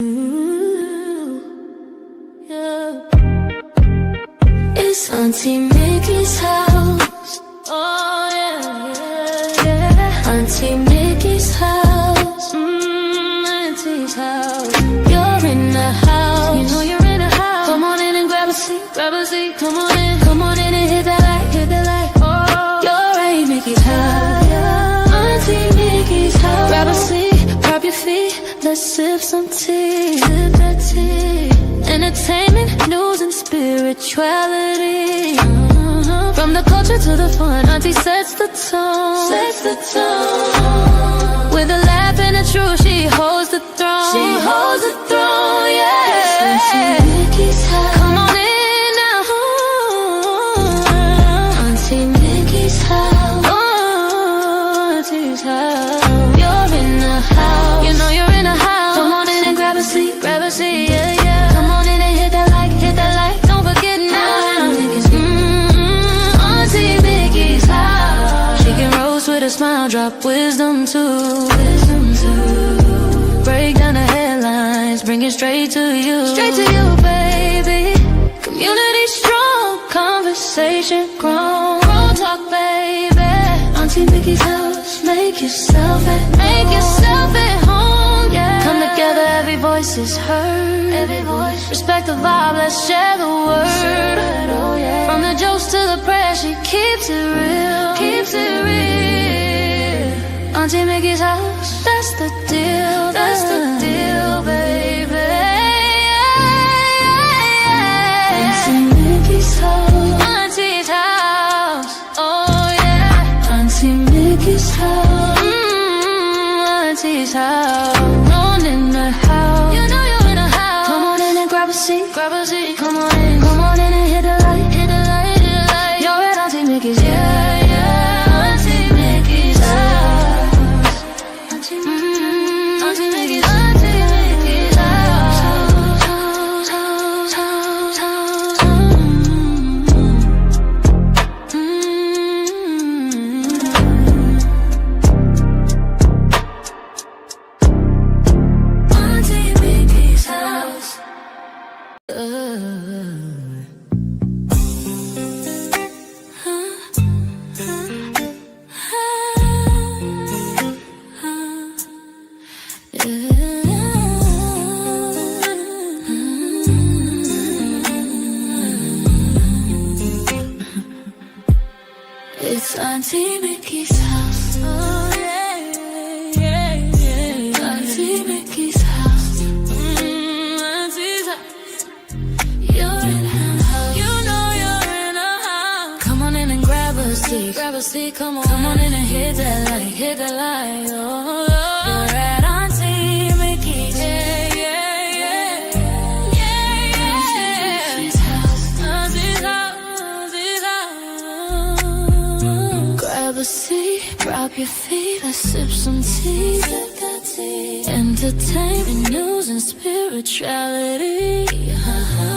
Ooh, yeah. It's Auntie Mickey's house. Oh yeah, yeah, yeah. Auntie Mickey's house. Auntie's house. You're in the house. You know you're in the house. Come on in and grab a seat, grab a seat. Come on in and hit that light, hit that light. Oh, you're Aunt Mickey's house. Auntie Mickey's house. Grab a seat, prop your feet. Let's sip some tea, sip that tea. Entertainment, news, and spirituality. From the culture to the fun, Auntie sets the tone. Sets the tone. With a laugh and a truth, she holds the throne. She holds the throne, yeah. Auntie Mickey's house. Come on in now. Auntie Mickey's house. Oh, Auntie's house. You're in the house. You know you're in the house. Come on in and grab a seat, yeah, yeah. Come on in and hit that like, don't forget now. Auntie Mickey's house. She can roast with a smile, drop wisdom too. Break down the headlines, bring it straight to you. Straight to you, baby. Community strong, conversation grown. Grown talk, baby. Auntie Mickey's house, make yourself at home, yeah. Come together, every voice is heard. Every voice, respect the vibe, let's share the word. Oh, yeah. From the jokes to the prayers, she keeps it real. Keeps it real. Auntie Mickey's house, that's the deal. That's the deal, baby. Auntie Mickey's house. Auntie's house. Oh yeah. Auntie Mickey's house. Auntie's house. On in the house. You know you're in the house. Come on in and grab a seat. Grab a seat. Come on in and hit the light. Hit the light, hit the light. You're at Auntie Mickey's. Yeah, yeah. Auntie Mickey's house. Auntie Mickey's. Auntie Mickey's house. Auntie Mickey's house. It's Auntie Mickey's house. Oh yeah, yeah, yeah. Auntie Mickey's house. Auntie's house. You're in her house. You know you're in her house. Come on in and grab a seat. Grab a seat. Come on in and hit that light. Hit that light. Oh, you're at Auntie Mickey's. Yeah, yeah, yeah, yeah, yeah. Auntie's house. Auntie's house. Auntie's house. Grab a seat, drop your feet, let's sip some tea. Sip that tea. Entertainment, news, and spirituality.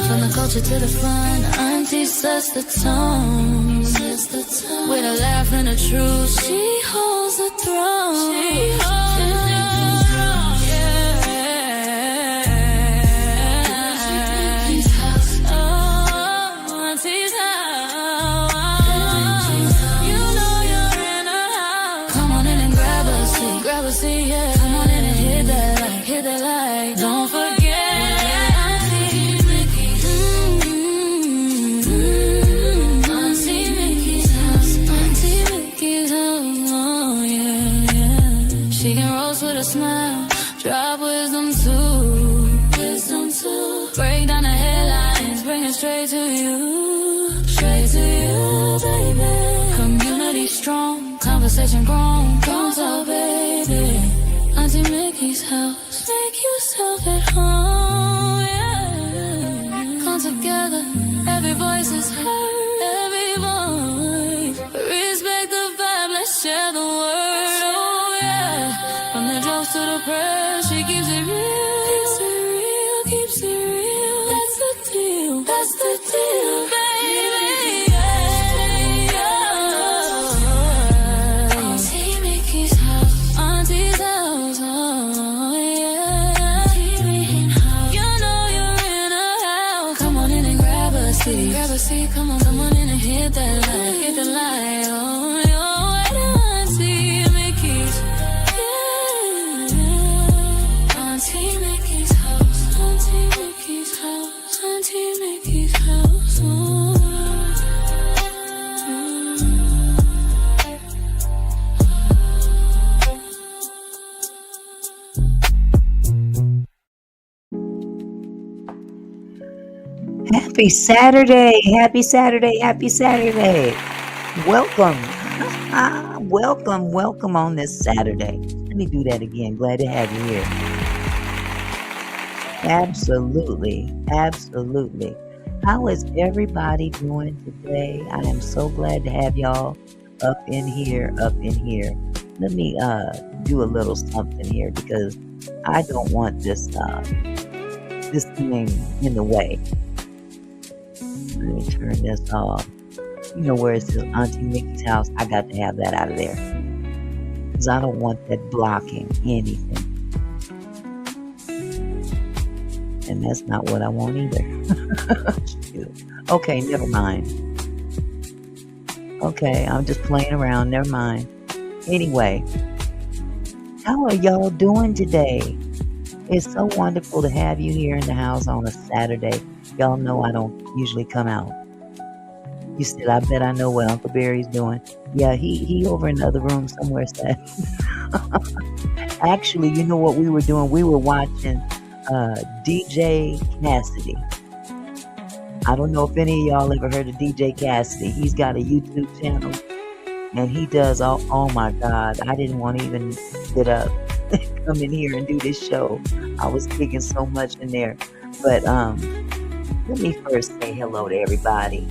From the culture to the fun, Auntie sets the tone. Sets the tone. With a laugh and a truth, she holds the throne. She holds the throne. Yeah. Auntie's house. Oh, Auntie's house. You know you're in a house. Come on in and grab a seat. Grab a seat, yeah. Come on in and hit that light. Hit that light. Don't forget. Auntie Mickey's. Auntie Mickey's house. Auntie Mickey's house. Oh yeah, yeah. She can roast with a smile. Drop wisdom too. Wisdom too. Break down the headlines. Bring it straight to you. Straight to you, baby. Community strong. Conversation grown. Don't talk, baby. Auntie Mickey's house. Make yourself at home, yeah. Come together, every voice is heard. Every voice. Respect the vibe, let's share the word, oh yeah. From the jokes to the prayers, she keeps it real. Keeps it real, keeps it real. That's the deal, that's the deal, baby. Yeah, yeah. Auntie Mickey's house. Auntie's house, oh yeah. see, come on in and hit the light. Oh, you're Auntie Mickey's. Yeah. Auntie Mickey's house. Auntie Mickey's house. Auntie Mickey's house. Oh. Happy Saturday, happy Saturday, happy Saturday. Welcome, welcome on this Saturday. Let me do that again. Glad to have you here. Absolutely. How is everybody doing today? I am so glad to have y'all up in here. Let me do a little something here because I don't want this thing in the way. Let me turn this off. You know where it says Auntie Mickey's house? I got to have that out of there. Because I don't want that blocking anything. And that's not what I want either. Okay, never mind. Okay, I'm just playing around. Never mind. Anyway, how are y'all doing today? It's so wonderful to have you here in the house on a Saturday. Y'all know I don't usually come out. You said, I bet I know what Uncle Barry's doing. Yeah, he over in the other room somewhere said. Actually, you know what we were doing? We were watching DJ Cassidy. I don't know if any of y'all ever heard of DJ Cassidy. He's got a YouTube channel. And he does, oh my God, I didn't want to even get up, come in here and do this show. I was kicking so much in there. But let me first say hello to everybody.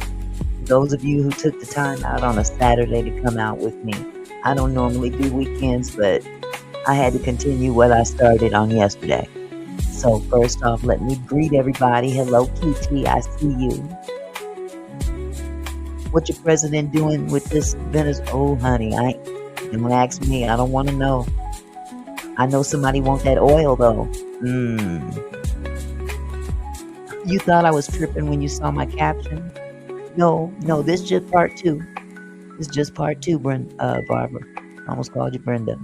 Those of you who took the time out on a Saturday to come out with me. I don't normally do weekends, but I had to continue what I started on yesterday. So first off, let me greet everybody. Hello, QT, I see you. What your president doing with this Venezuela? Oh, honey, don't ask me. I don't want to know. I know somebody want that oil, though. You thought I was tripping when you saw my caption? No, this is just part 2. This is just part 2, Barbara. I almost called you Brenda.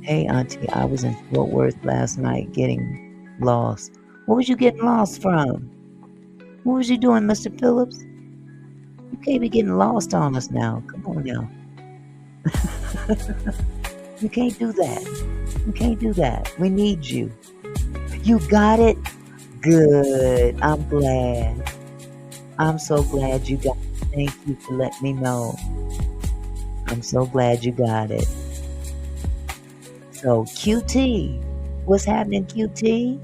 Hey, Auntie, I was in Fort Worth last night getting lost. What was you getting lost from? What was you doing, Mr. Phillips? You can't be getting lost on us now. Come on now. You can't do that. We need you. You got it? Good. I'm glad. I'm so glad you got it. Thank you for letting me know. I'm so glad you got it. So, QT. What's happening, QT?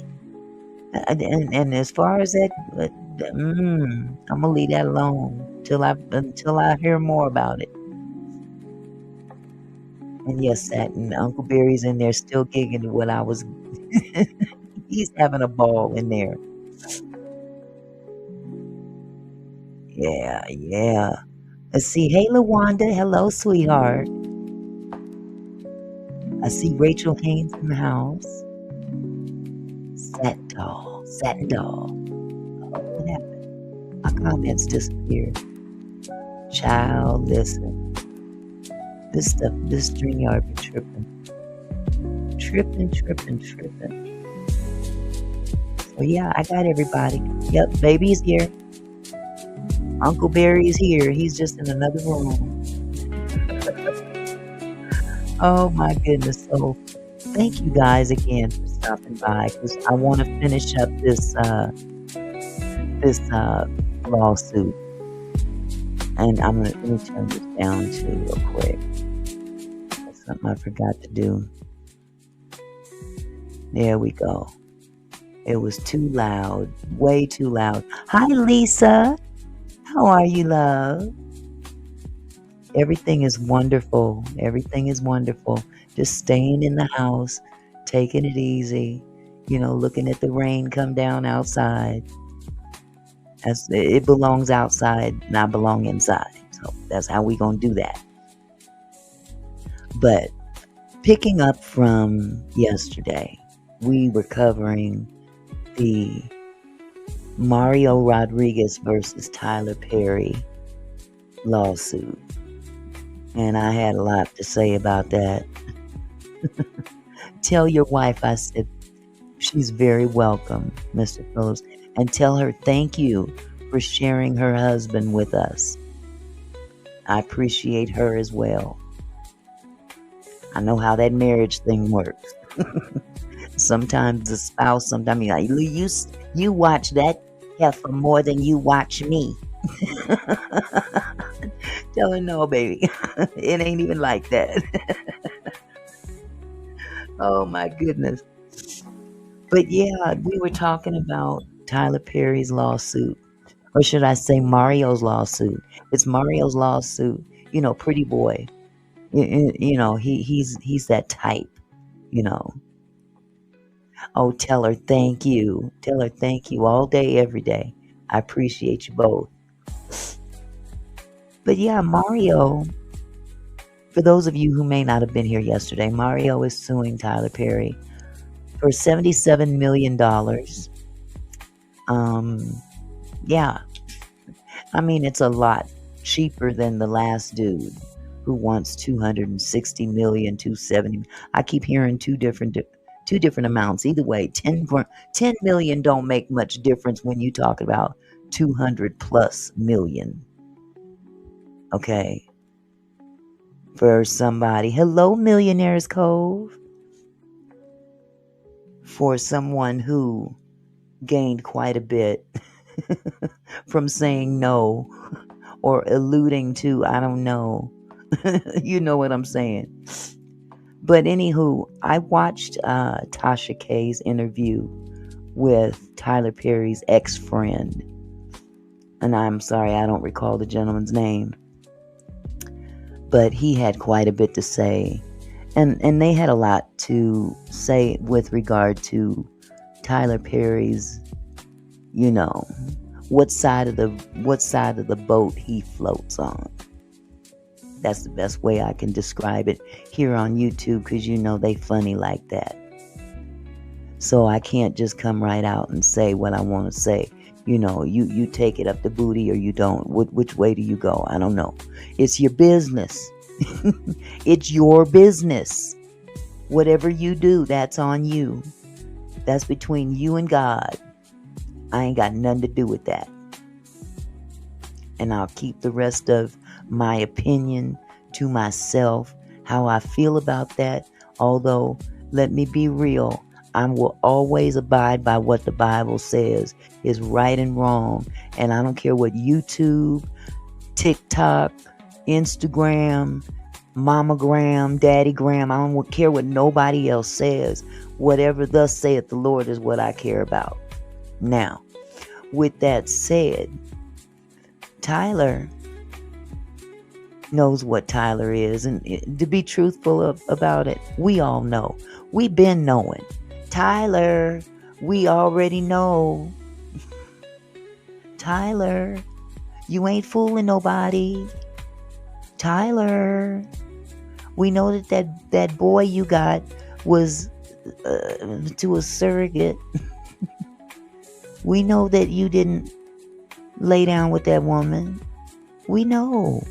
And as far as that, I'm going to leave that alone until I hear more about it. And yes, Satin, Uncle Barry's in there still gigging what I was... He's having a ball in there. Yeah. Let's see. Hey, LaWanda. Hello, sweetheart. I see Rachel Haynes in the house. Satin doll. Oh, what happened? My comments disappeared. Child, listen. This StreamYard be tripping. So yeah, I got everybody. Yep, baby's here. Uncle Barry's here. He's just in another room. Oh my goodness. So thank you guys again for stopping by because I want to finish up this lawsuit. And let me turn this down too real quick. That's something I forgot to do. There we go. It was too loud. Way too loud. Hi, Lisa. How are you, love? Everything is wonderful. Just staying in the house, taking it easy, looking at the rain come down outside. As it belongs outside, and I belong inside. So that's how we gonna do that. But picking up from yesterday, we were covering the Mario Rodriguez versus Tyler Perry lawsuit. And I had a lot to say about that. Tell your wife I said she's very welcome, Mr. Phillips, and tell her thank you for sharing her husband with us. I appreciate her as well. I know how that marriage thing works. Sometimes the spouse, sometimes you're like, you watch that heifer more than you watch me. Tell her no, baby. It ain't even like that. Oh my goodness. But yeah, we were talking about Tyler Perry's lawsuit. Or should I say Mario's lawsuit? It's Mario's lawsuit. Pretty boy. He's that type. You know. Oh, tell her thank you. Tell her thank you all day, every day. I appreciate you both. But yeah, Mario. For those of you who may not have been here yesterday, Mario is suing Tyler Perry for $77 million. Yeah, I mean, it's a lot cheaper than the last dude who wants 260 million, 270. I keep hearing two different amounts. Either way, 10 million don't make much difference when you talk about 200 plus million. Okay. For somebody, hello, Millionaires Cove. For someone who gained quite a bit from saying no or alluding to, I don't know. You know what I'm saying. But anywho, I watched Tasha K's interview with Tyler Perry's ex-friend. And I'm sorry, I don't recall the gentleman's name. But he had quite a bit to say. And they had a lot to say with regard to Tyler Perry's, what side of the boat he floats on. That's the best way I can describe it here on YouTube, because they funny like that. So I can't just come right out and say what I want to say. You take it up the booty or you don't. Which way do you go? I don't know. It's your business. It's your business. Whatever you do, that's on you. That's between you and God. I ain't got nothing to do with that. And I'll keep the rest of my opinion to myself, how I feel about that. Although, let me be real, I will always abide by what the Bible says is right and wrong. And I don't care what YouTube, TikTok, Instagram, Mamagram, Daddygram, I don't care what nobody else says. Whatever thus saith the Lord is what I care about. Now, with that said, Tyler knows what Tyler is. And to be truthful about it, we all know. We've been knowing. Tyler, we already know. Tyler, you ain't fooling nobody. Tyler, we know that boy you got was to a surrogate. We know that you didn't lay down with that woman. We know.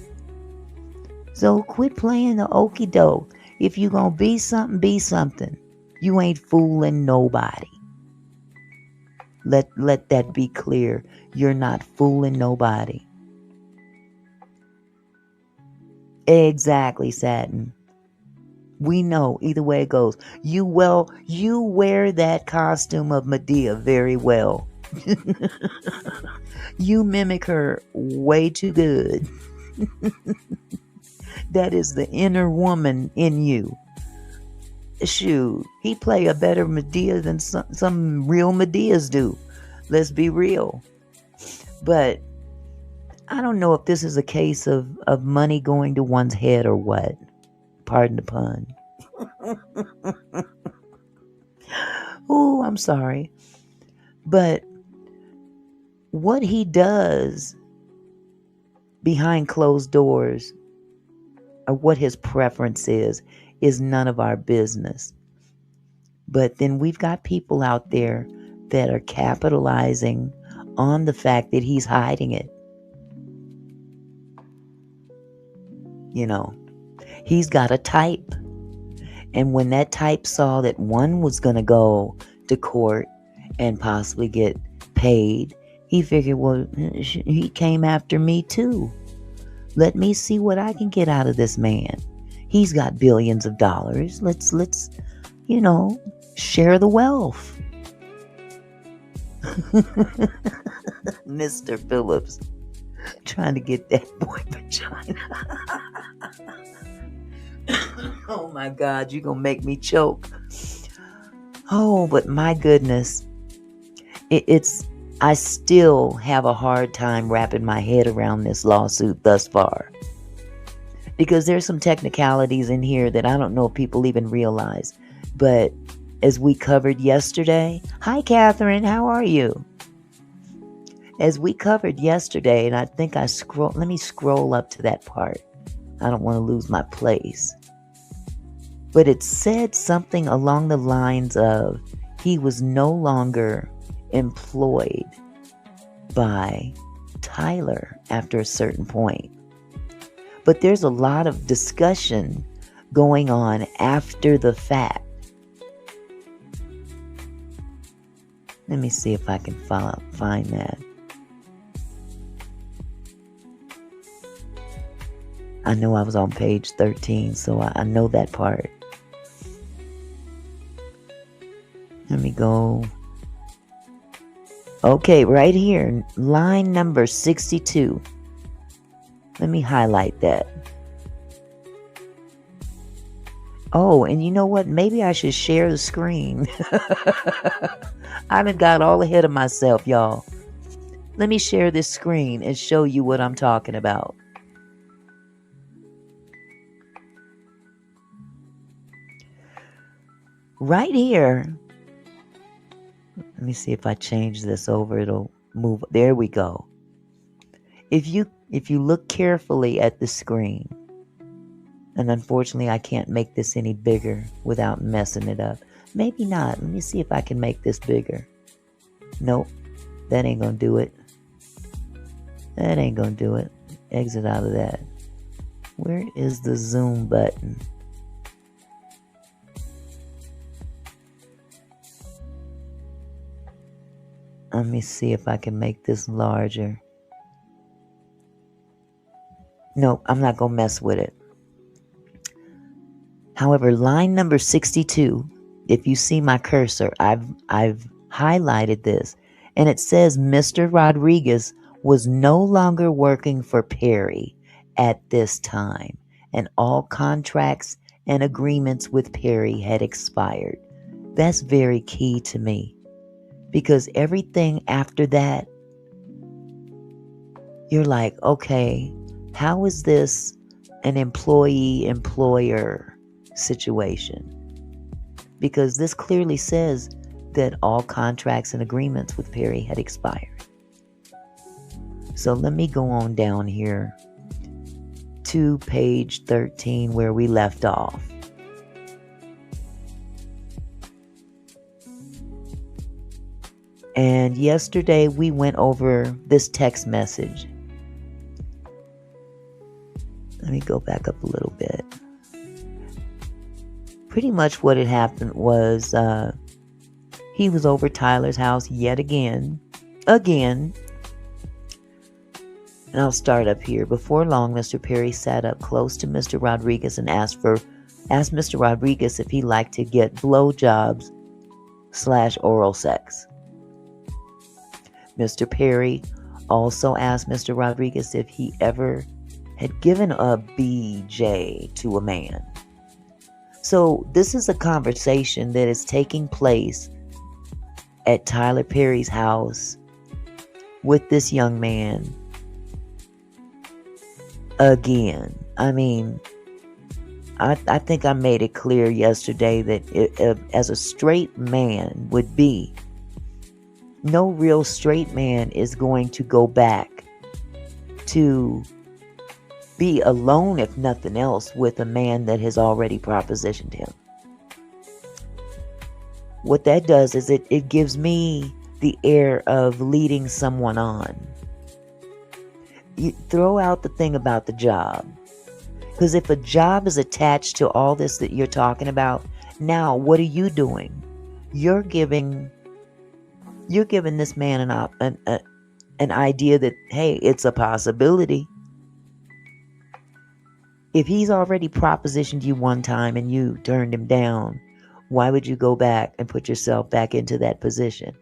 So quit playing the okie doke. If you gonna be something, be something. You ain't fooling nobody. Let that be clear. You're not fooling nobody. Exactly, Satin. We know either way it goes. You wear that costume of Medea very well. You mimic her way too good. That is the inner woman in you. Shoot, he play a better Medea than some real Medeas do. Let's be real. But I don't know if this is a case of money going to one's head or what. Pardon the pun. Oh, I'm sorry. But what he does behind closed doors, or what his preference is none of our business. But then we've got people out there that are capitalizing on the fact that he's hiding it. You know, he's got a type. And when that type saw that one was going to go to court and possibly get paid, he figured, well, he came after me too. Let me see what I can get out of this man. He's got billions of dollars. Let's share the wealth. Mr. Phillips trying to get that boy vagina. Oh my God, you're going to make me choke. Oh, but my goodness. I still have a hard time wrapping my head around this lawsuit thus far. Because there's some technicalities in here that I don't know if people even realize. But as we covered yesterday, hi Catherine, how are you? As we covered yesterday, and I think let me scroll up to that part. I don't want to lose my place. But it said something along the lines of he was no longer employed by Tyler after a certain point. But there's a lot of discussion going on after the fact. Let me see if I can find that. I know I was on page 13, so I know that part. Let me go. Okay, right here, line number 62. Let me highlight that. Oh, and you know what? Maybe I should share the screen. I done got all ahead of myself, y'all. Let me share this screen and show you what I'm talking about. Right here. Let me see if I change this over. It'll move. There we go. If you look carefully at the screen, and unfortunately I can't make this any bigger without messing it up. Maybe not. Let me see if I can make this bigger. Nope. That ain't gonna do it. That ain't gonna do it. Exit out of that. Where is the zoom button? Let me see if I can make this larger. Nope, I'm not going to mess with it. However, line number 62, if you see my cursor, I've highlighted this. And it says Mr. Rodriguez was no longer working for Perry at this time. And all contracts and agreements with Perry had expired. That's very key to me. Because everything after that, you're like, okay, how is this an employee-employer situation? Because this clearly says that all contracts and agreements with Perry had expired. So let me go on down here to page 13 where we left off. And yesterday we went over this text message. Let me go back up a little bit. Pretty much what had happened was he was over Tyler's house yet again. And I'll start up here. Before long, Mr. Perry sat up close to Mr. Rodriguez and asked Mr. Rodriguez if he liked to get blowjobs / oral sex. Mr. Perry also asked Mr. Rodriguez if he ever had given a BJ to a man. So this is a conversation that is taking place at Tyler Perry's house with this young man again. I mean, I think I made it clear yesterday that as a straight man would be, no real straight man is going to go back to be alone, if nothing else, with a man that has already propositioned him. What that does is it gives me the air of leading someone on. You throw out the thing about the job. Because if a job is attached to all this that you're talking about, now what are you doing? You're giving this man an idea that, hey, it's a possibility. If he's already propositioned you one time and you turned him down, why would you go back and put yourself back into that position?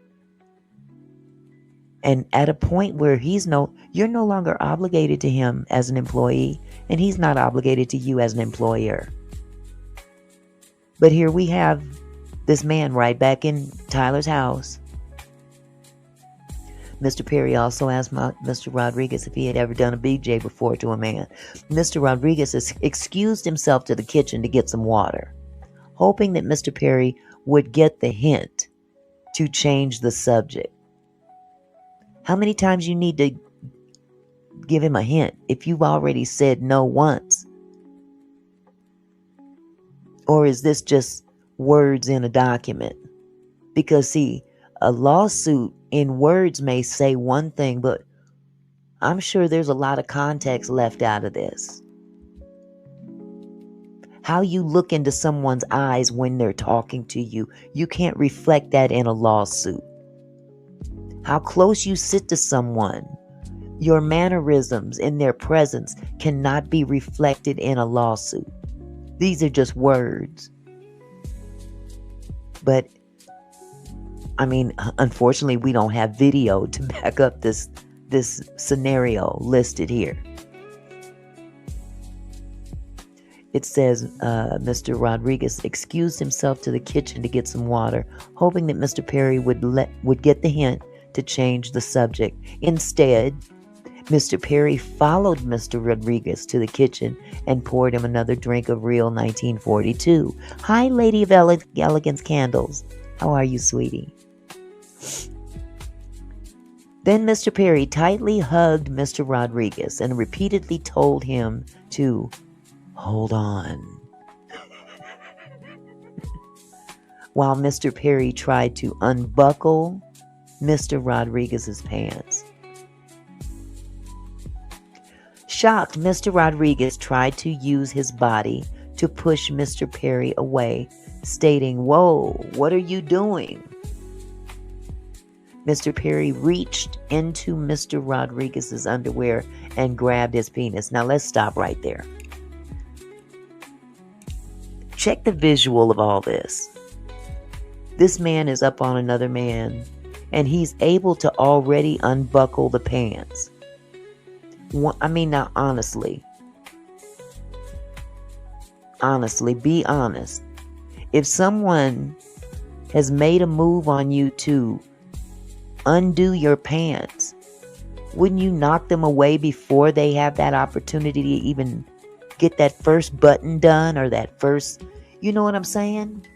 And at a point where you're no longer obligated to him as an employee, and he's not obligated to you as an employer. But here we have this man right back in Tyler's house. Mr. Perry also asked Mr. Rodriguez if he had ever done a BJ before to a man. Mr. Rodriguez has excused himself to the kitchen to get some water, hoping that Mr. Perry would get the hint to change the subject. How many times you need to give him a hint if you've already said no once? Or is this just words in a document? Because see, a lawsuit in words may say one thing, but I'm sure there's a lot of context left out of this. How you look into someone's eyes when they're talking to you, you can't reflect that in a lawsuit. How close you sit to someone, your mannerisms in their presence cannot be reflected in a lawsuit. These are just words. But, I mean, unfortunately, we don't have video to back up this scenario listed here. It says Mr. Rodriguez excused himself to the kitchen to get some water, hoping that Mr. Perry would get the hint to change the subject. Instead, Mr. Perry followed Mr. Rodriguez to the kitchen and poured him another drink of real 1942. Hi, Lady of Elegance Candles. How are you, sweetie? Then Mr. Perry tightly hugged Mr. Rodriguez and repeatedly told him to hold on, while Mr. Perry tried to unbuckle Mr. Rodriguez's pants. Shocked, Mr. Rodriguez tried to use his body to push Mr. Perry away, stating, "Whoa, what are you doing?" Mr. Perry reached into Mr. Rodriguez's underwear and grabbed his penis. Now let's stop right there. Check the visual of all this. This man is up on another man, and he's able to already unbuckle the pants. I mean, now, honestly, be honest. If someone has made a move on you to undo your pants, wouldn't you knock them away before they have that opportunity to even get that first button done or that first, you know what I'm saying?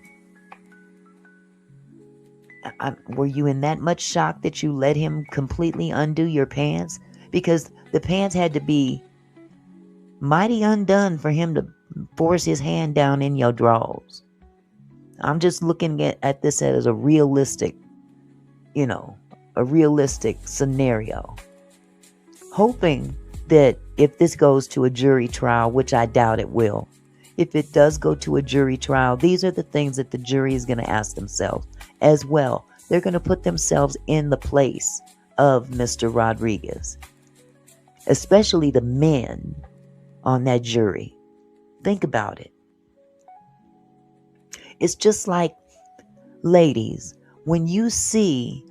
Were you in that much shock that you let him completely undo your pants? Because the pants had to be mighty undone for him to force his hand down in your drawers. I'm just looking at this as a realistic, a realistic scenario. Hoping that if this goes to a jury trial, which I doubt it will, if it does go to a jury trial, these are the things that the jury is going to ask themselves as well. They're going to put themselves in the place of Mr. Rodriguez, especially the men on that jury. Think about it. It's just like, ladies, when you see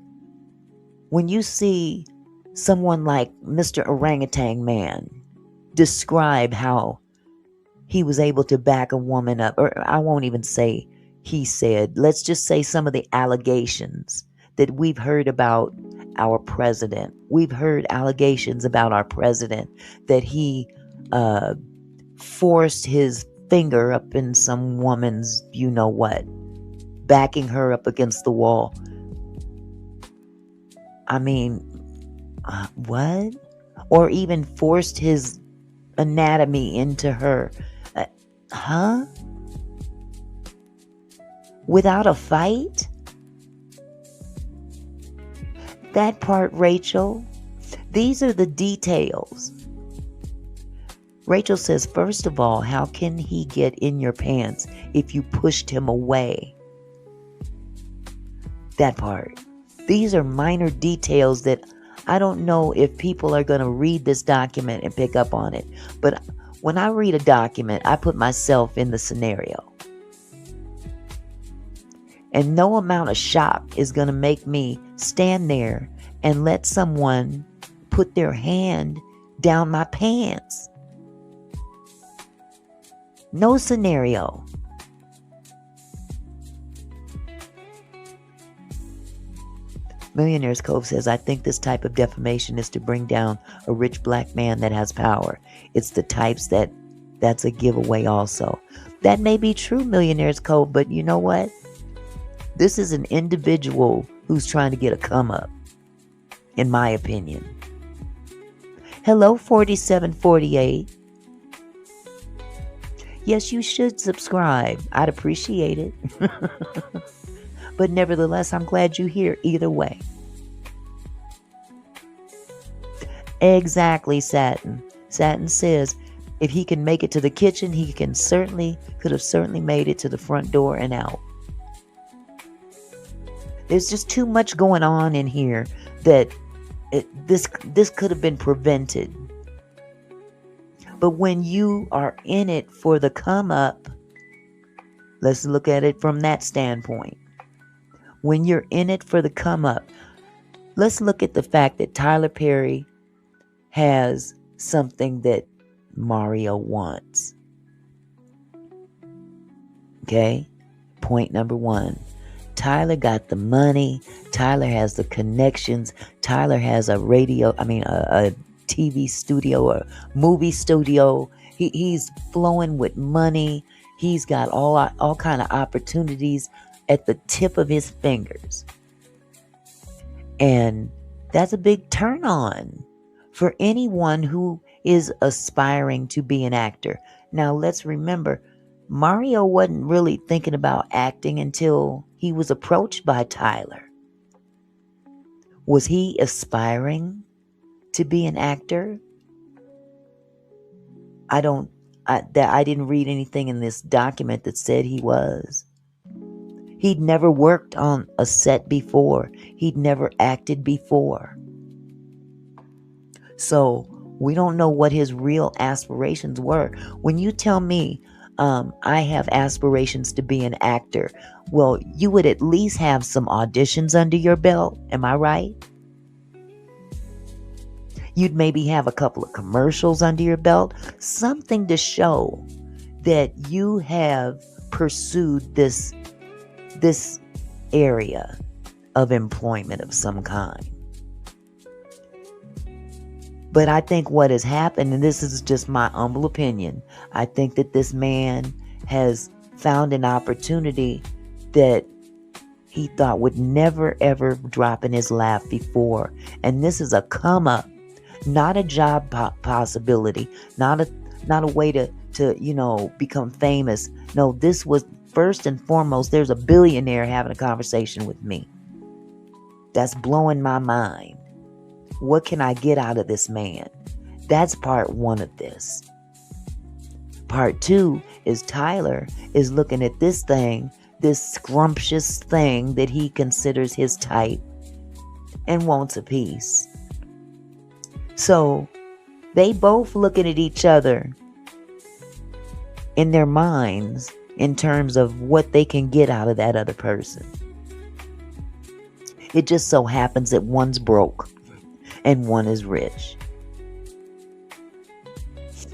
someone like Mr. Orangutan Man describe how he was able to back a woman up, or I won't even say he said, let's just say some of the allegations that we've heard about our president. We've heard allegations about our president that he forced his finger up in some woman's you-know-what, backing her up against the wall. I mean, what? Or even forced his anatomy into her. Huh? Without a fight? That part, Rachel. These are the details. Rachel says, first of all, how can he get in your pants if you pushed him away? That part. These are minor details that I don't know if people are going to read this document and pick up on it. But when I read a document, I put myself in the scenario. And no amount of shock is going to make me stand there and let someone put their hand down my pants. No scenario. Millionaire's Cove says, I think this type of defamation is to bring down a rich black man that has power. It's the types that's a giveaway also. That may be true, Millionaire's Cove, but you know what? This is an individual who's trying to get a come up, in my opinion. Hello, 4748. Yes, you should subscribe. I'd appreciate it. But nevertheless, I'm glad you're here either way. Exactly, Satin. Satin says, if he can make it to the kitchen, he could have certainly made it to the front door and out. There's just too much going on in here that this could have been prevented. But when you are in it for the come up, let's look at it from that standpoint. When you're in it for the come up, let's look at the fact that Tyler Perry has something that Mario wants. Okay? Point number one. Tyler got the money. Tyler has the connections. Tyler has a TV studio or movie studio. He's flowing with money. He's got all kind of opportunities at the tip of his fingers. And that's a big turn on for anyone who is aspiring to be an actor. Now let's remember, Mario wasn't really thinking about acting until he was approached by Tyler. Was he aspiring to be an actor? I didn't read anything in this document that said he was. He'd never worked on a set before. He'd never acted before. So we don't know what his real aspirations were. When you tell me, I have aspirations to be an actor, well, you would at least have some auditions under your belt. Am I right? You'd maybe have a couple of commercials under your belt. Something to show that you have pursued this area of employment of some kind. But I think what has happened, and this is just my humble opinion, I think that this man has found an opportunity that he thought would never ever drop in his lap before. And this is a come up, not a job possibility, not a way to become famous. No, this was first and foremost, there's a billionaire having a conversation with me. That's blowing my mind. What can I get out of this man? That's part one of this. Part two is Tyler is looking at this thing, this scrumptious thing that he considers his type and wants a piece. So they both looking at each other in their minds in terms of what they can get out of that other person. It just so happens that one's broke and one is rich.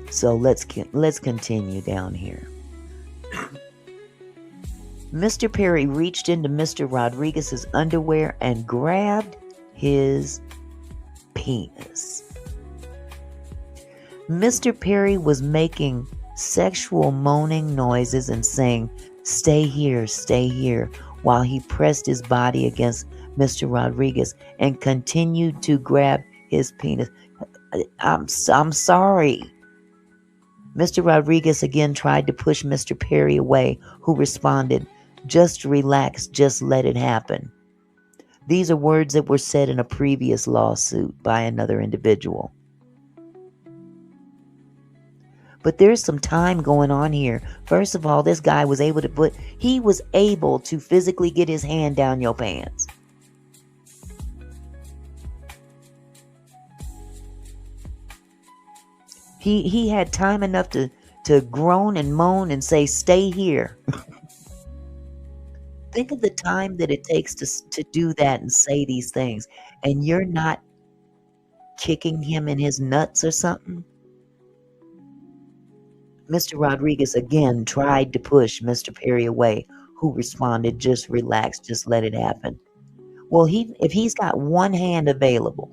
So let's continue down here. Mr. Perry reached into Mr. Rodriguez's underwear and grabbed his penis. Mr. Perry was making sexual moaning noises and saying, stay here, while he pressed his body against Mr. Rodriguez and continued to grab his penis. I'm sorry. Mr. Rodriguez again tried to push Mr. Perry away, who responded, just relax, just let it happen. These are words that were said in a previous lawsuit by another individual. But there's some time going on here. First of all, this guy was able to physically get his hand down your pants. He had time enough to groan and moan and say, "Stay here." Think of the time that it takes to do that and say these things, and you're not kicking him in his nuts or something. Mr. Rodriguez again tried to push Mr. Perry away, who responded, "Just relax, just let it happen." Well, if he's got one hand available,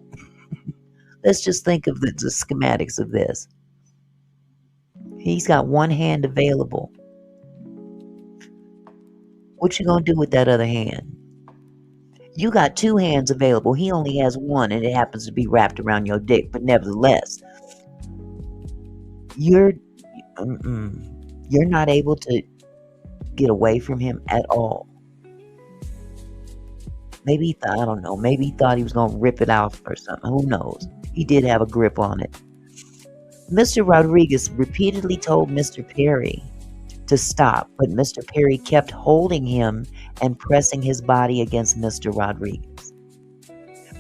let's just think of the schematics of this. He's got one hand available. What you gonna do with that other hand? You got two hands available. He only has one, and it happens to be wrapped around your dick. But nevertheless, you're not able to get away from him at all. Maybe I don't know. Maybe he thought he was gonna rip it off or something. Who knows? He did have a grip on it. Mr. Rodriguez repeatedly told Mr. Perry to stop, but Mr. Perry kept holding him and pressing his body against Mr. Rodriguez.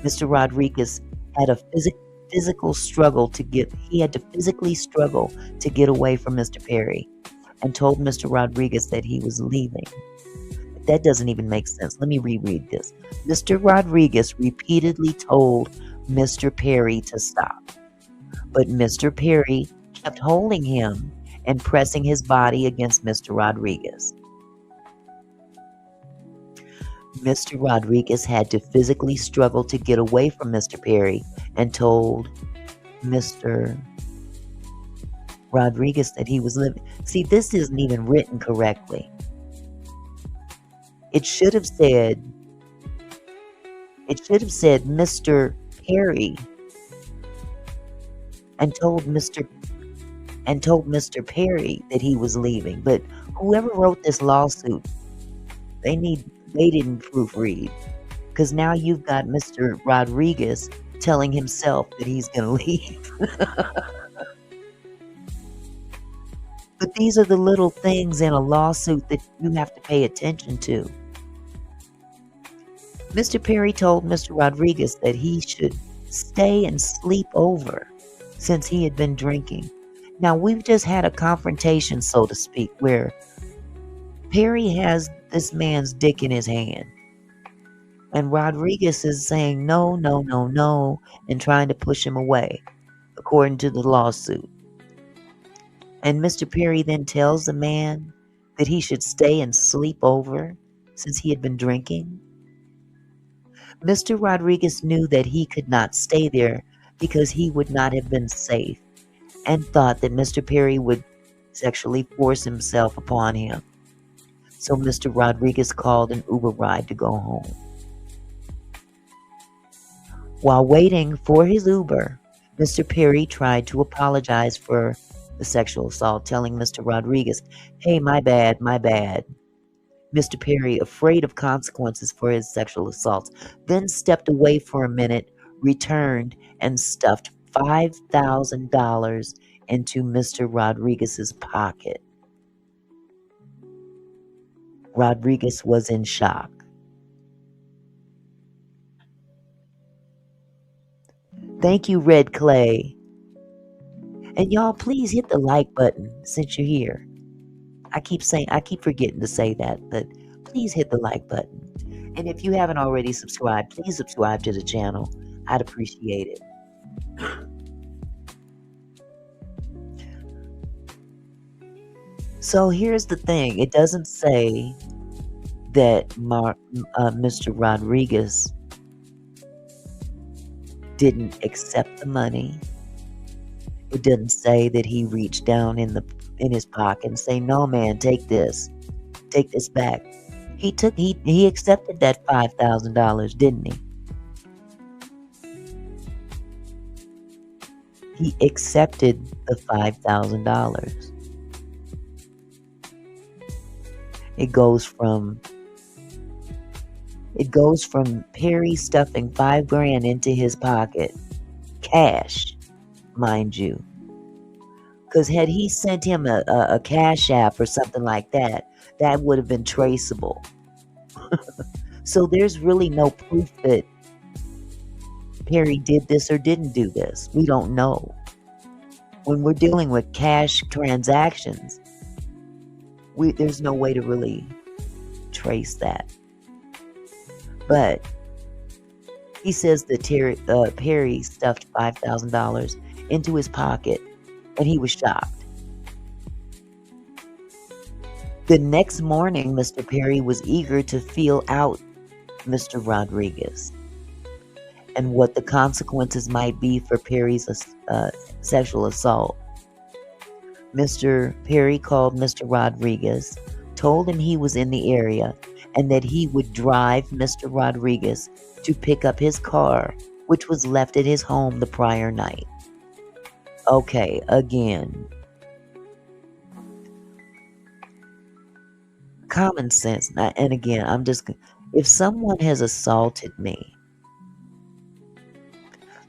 Mr. Rodriguez had a physical struggle to get away from Mr. Perry and told Mr. Rodriguez that he was leaving. That doesn't even make sense. Let me reread this. Mr. Rodriguez repeatedly told Mr. Perry to stop, but Mr. Perry kept holding him and pressing his body against Mr. Rodriguez. Mr. Rodriguez had to physically struggle to get away from Mr. Perry and told Mr. Rodriguez that he was living. See, this isn't even written correctly. It should have said Mr. Perry and told Mr. Perry that he was leaving. But whoever wrote this lawsuit, they didn't proofread, because now you've got Mr. Rodriguez telling himself that he's going to leave. But these are the little things in a lawsuit that you have to pay attention to. Mr. Perry told Mr. Rodriguez that he should stay and sleep over since he had been drinking. Now, we've just had a confrontation, so to speak, where Perry has this man's dick in his hand, and Rodriguez is saying no, no, no, no, and trying to push him away, according to the lawsuit. And Mr. Perry then tells the man that he should stay and sleep over since he had been drinking. Mr. Rodriguez knew that he could not stay there because he would not have been safe, and thought that Mr. Perry would sexually force himself upon him. So Mr. Rodriguez called an Uber ride to go home. While waiting for his Uber, Mr. Perry tried to apologize for the sexual assault, telling Mr. Rodriguez, "Hey, my bad, my bad." Mr. Perry, afraid of consequences for his sexual assaults, then stepped away for a minute, returned, and stuffed $5,000 into Mr. Rodriguez's pocket. Rodriguez was in shock. Thank you, Red Clay. And y'all, please hit the like button since you're here. I keep forgetting to say that, but please hit the like button. And if you haven't already subscribed, please subscribe to the channel. I'd appreciate it. So here's the thing. It doesn't say that Mr. Rodriguez didn't accept the money. It doesn't say that he reached down in his pocket and say, "No, man, take this back." He accepted that $5,000, didn't he? He accepted the $5,000. It goes from It goes from Perry stuffing $5,000 into his pocket. Cash, mind you. Because had he sent him a cash app or something like that, that would have been traceable. So there's really no proof that Perry did this or didn't do this. We don't know. When we're dealing with cash transactions, there's no way to really trace that. But he says that Perry stuffed $5,000 into his pocket, and he was shocked. The next morning, Mr. Perry was eager to feel out Mr. Rodriguez and what the consequences might be for Perry's sexual assault. Mr. Perry called Mr. Rodriguez, told him he was in the area, and that he would drive Mr. Rodriguez to pick up his car, which was left at his home the prior night. Okay, again. Common sense. And again, if someone has assaulted me,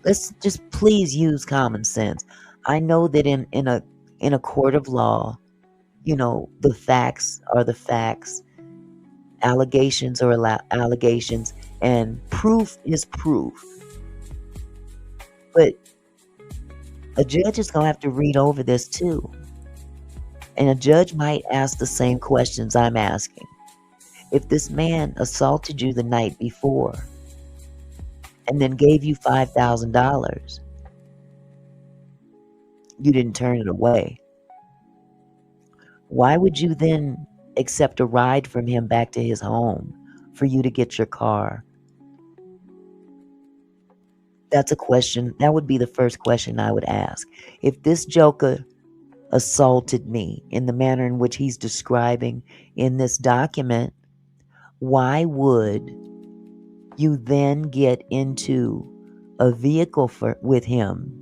let's just please use common sense. I know that in a court of law, the facts are the facts, allegations are allegations, and proof is proof. But a judge is going to have to read over this too. And a judge might ask the same questions I'm asking. If this man assaulted you the night before and then gave you $5,000, you didn't turn it away. Why would you then accept a ride from him back to his home for you to get your car? That's a question. That would be the first question I would ask. If this joker assaulted me in the manner in which he's describing in this document, why would you then get into a vehicle with him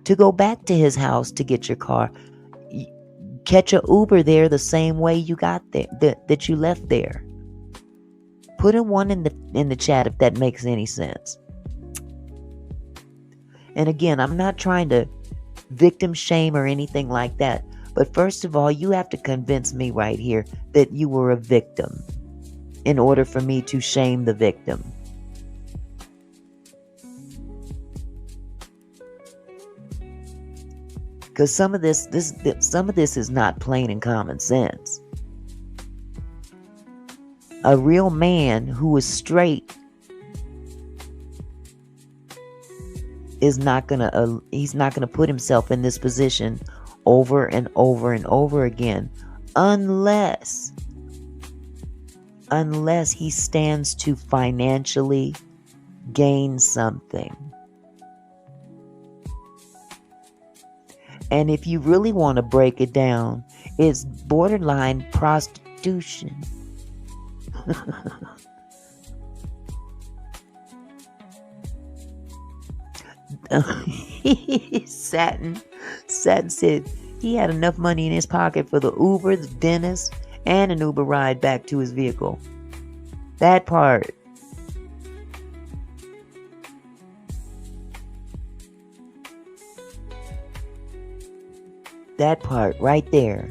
to go back to his house to get your car? Catch a Uber there the same way you got there, that you left there. Put in one in the chat if that makes any sense. And again, I'm not trying to victim shame or anything like that. But first of all, you have to convince me right here that you were a victim in order for me to shame the victim. Because some of this is not plain and common sense. A real man who is straight he's not gonna put himself in this position over and over and over again unless he stands to financially gain something. And if you really want to break it down, it's borderline prostitution. Satin said he had enough money in his pocket for the Uber, the dentist, and an Uber ride back to his vehicle. That part. That part right there.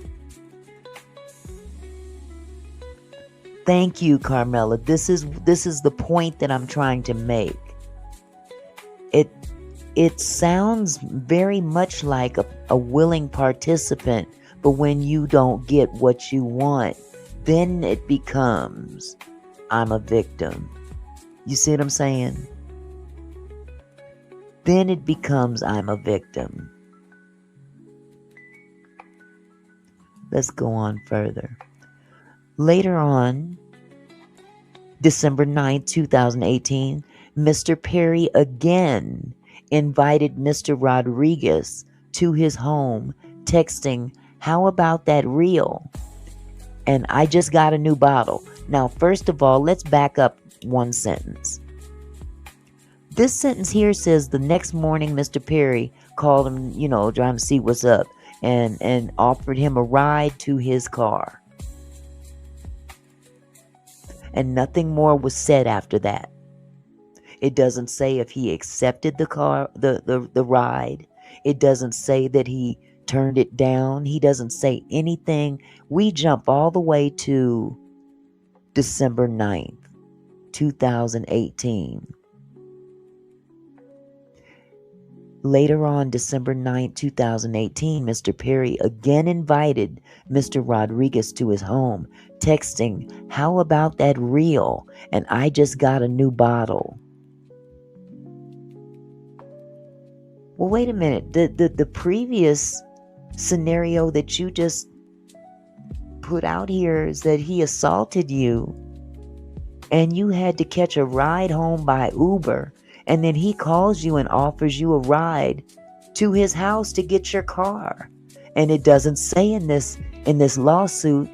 Thank you, Carmela. This is the point that I'm trying to make. It sounds very much like a willing participant, but when you don't get what you want, then it becomes, I'm a victim. You see what I'm saying? Then it becomes, I'm a victim. Let's go on further. Later on, December 9th, 2018, Mr. Perry again invited Mr. Rodriguez to his home, texting, "How about that reel? And I just got a new bottle." Now, first of all, let's back up one sentence. This sentence here says the next morning Mr. Perry called him, trying to see what's up, and offered him a ride to his car. And nothing more was said after that. It doesn't say if he accepted the ride. It doesn't say that he turned it down. He doesn't say anything. We jump all the way to December 9th, 2018. Later on, December 9th, 2018, Mr. Perry again invited Mr. Rodriguez to his home, texting, "How about that reel? And I just got a new bottle." Well, wait a minute. The previous scenario that you just put out here is that he assaulted you and you had to catch a ride home by Uber, and then he calls you and offers you a ride to his house to get your car. And it doesn't say in this lawsuit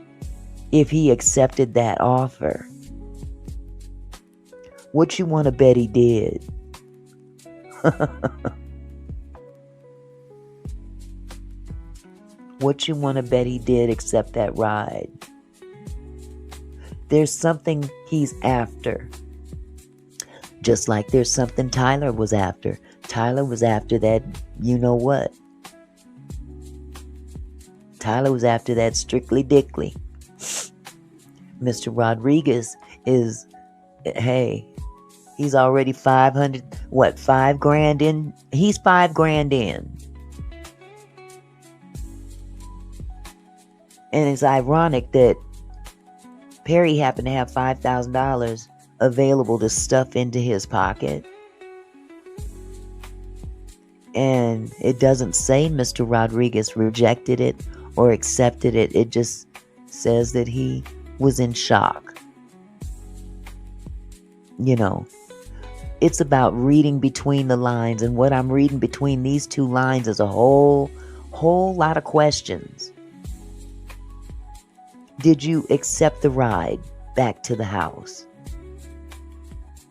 if he accepted that offer. What you want to bet he did? What you want to bet he did accept that ride? There's something he's after. Just like there's something Tyler was after. Tyler was after that, you know what? Tyler was after that strictly dickly. Mr. Rodriguez is, hey, he's already 5 grand in? He's 5 grand in. And it's ironic that Perry happened to have $5,000 available to stuff into his pocket. And it doesn't say Mr. Rodriguez rejected it or accepted it. It just says that he was in shock. You know, it's about reading between the lines. And what I'm reading between these two lines is a whole lot of questions. Did you accept the ride back to the house?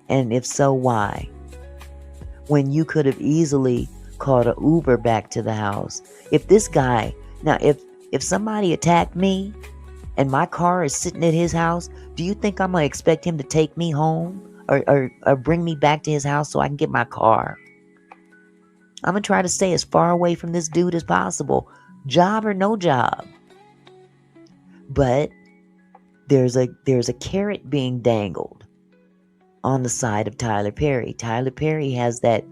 And if so, why? When you could have easily called an Uber back to the house. If this guy, now if somebody attacked me and my car is sitting at his house, do you think I'm going to expect him to take me home or bring me back to his house so I can get my car? I'm going to try to stay as far away from this dude as possible, job or no job. But there's a carrot being dangled on the side of Tyler Perry. Tyler Perry has that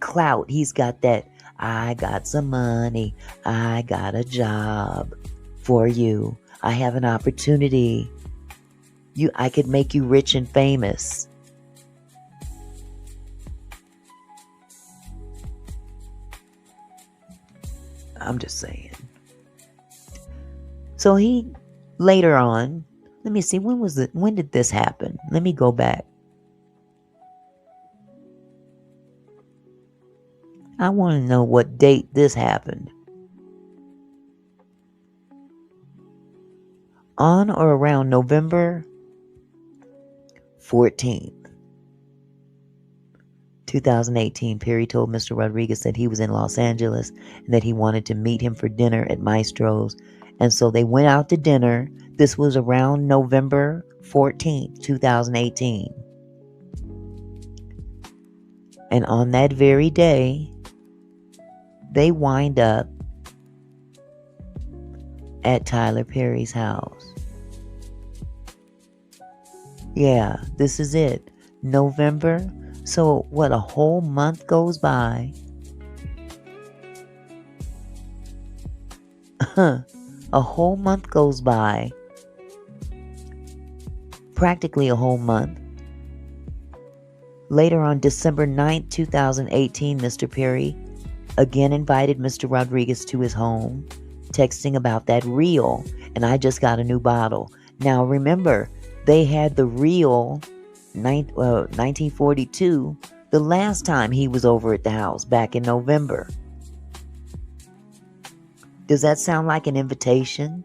clout. He's got that, I got some money. I got a job for you. I have an opportunity. I could make you rich and famous. I'm just saying. So he later on, let me see, when did this happen? Let me go back. I want to know what date this happened. On or around November 14th, 2018, Perry told Mr. Rodriguez that he was in Los Angeles and that he wanted to meet him for dinner at Maestro's. And so they went out to dinner. This was around November 14th, 2018. And on that very day, they wind up at Tyler Perry's house. Yeah, this is it. November. So what, a whole month goes by? A whole month goes by. Practically a whole month. Later on December 9th, 2018, Mr. Perry again invited Mr. Rodriguez to his home, texting about that reel, and I just got a new bottle. Now remember, they had the reel 1942 the last time he was over at the house back in November. Does that sound like an invitation?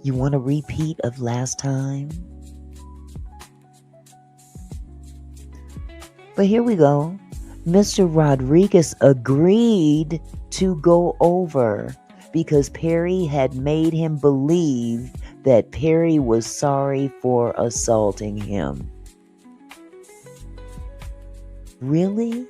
You want a repeat of last time? But here we go. Mr. Rodriguez agreed to go over because Perry had made him believe that Perry was sorry for assaulting him. Really?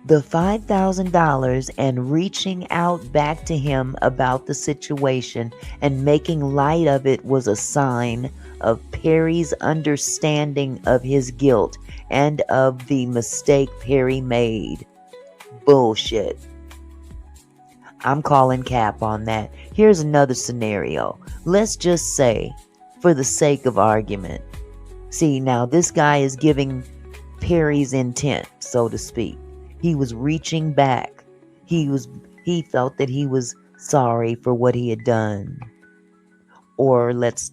The $5,000 and reaching out back to him about the situation and making light of it was a sign of Perry's understanding of his guilt and of the mistake Perry made. Bullshit. I'm calling cap on that. Here's another scenario. Let's just say, for the sake of argument. See, now this guy is giving Perry's intent, so to speak. He was reaching back. He felt that he was sorry for what he had done. Or let's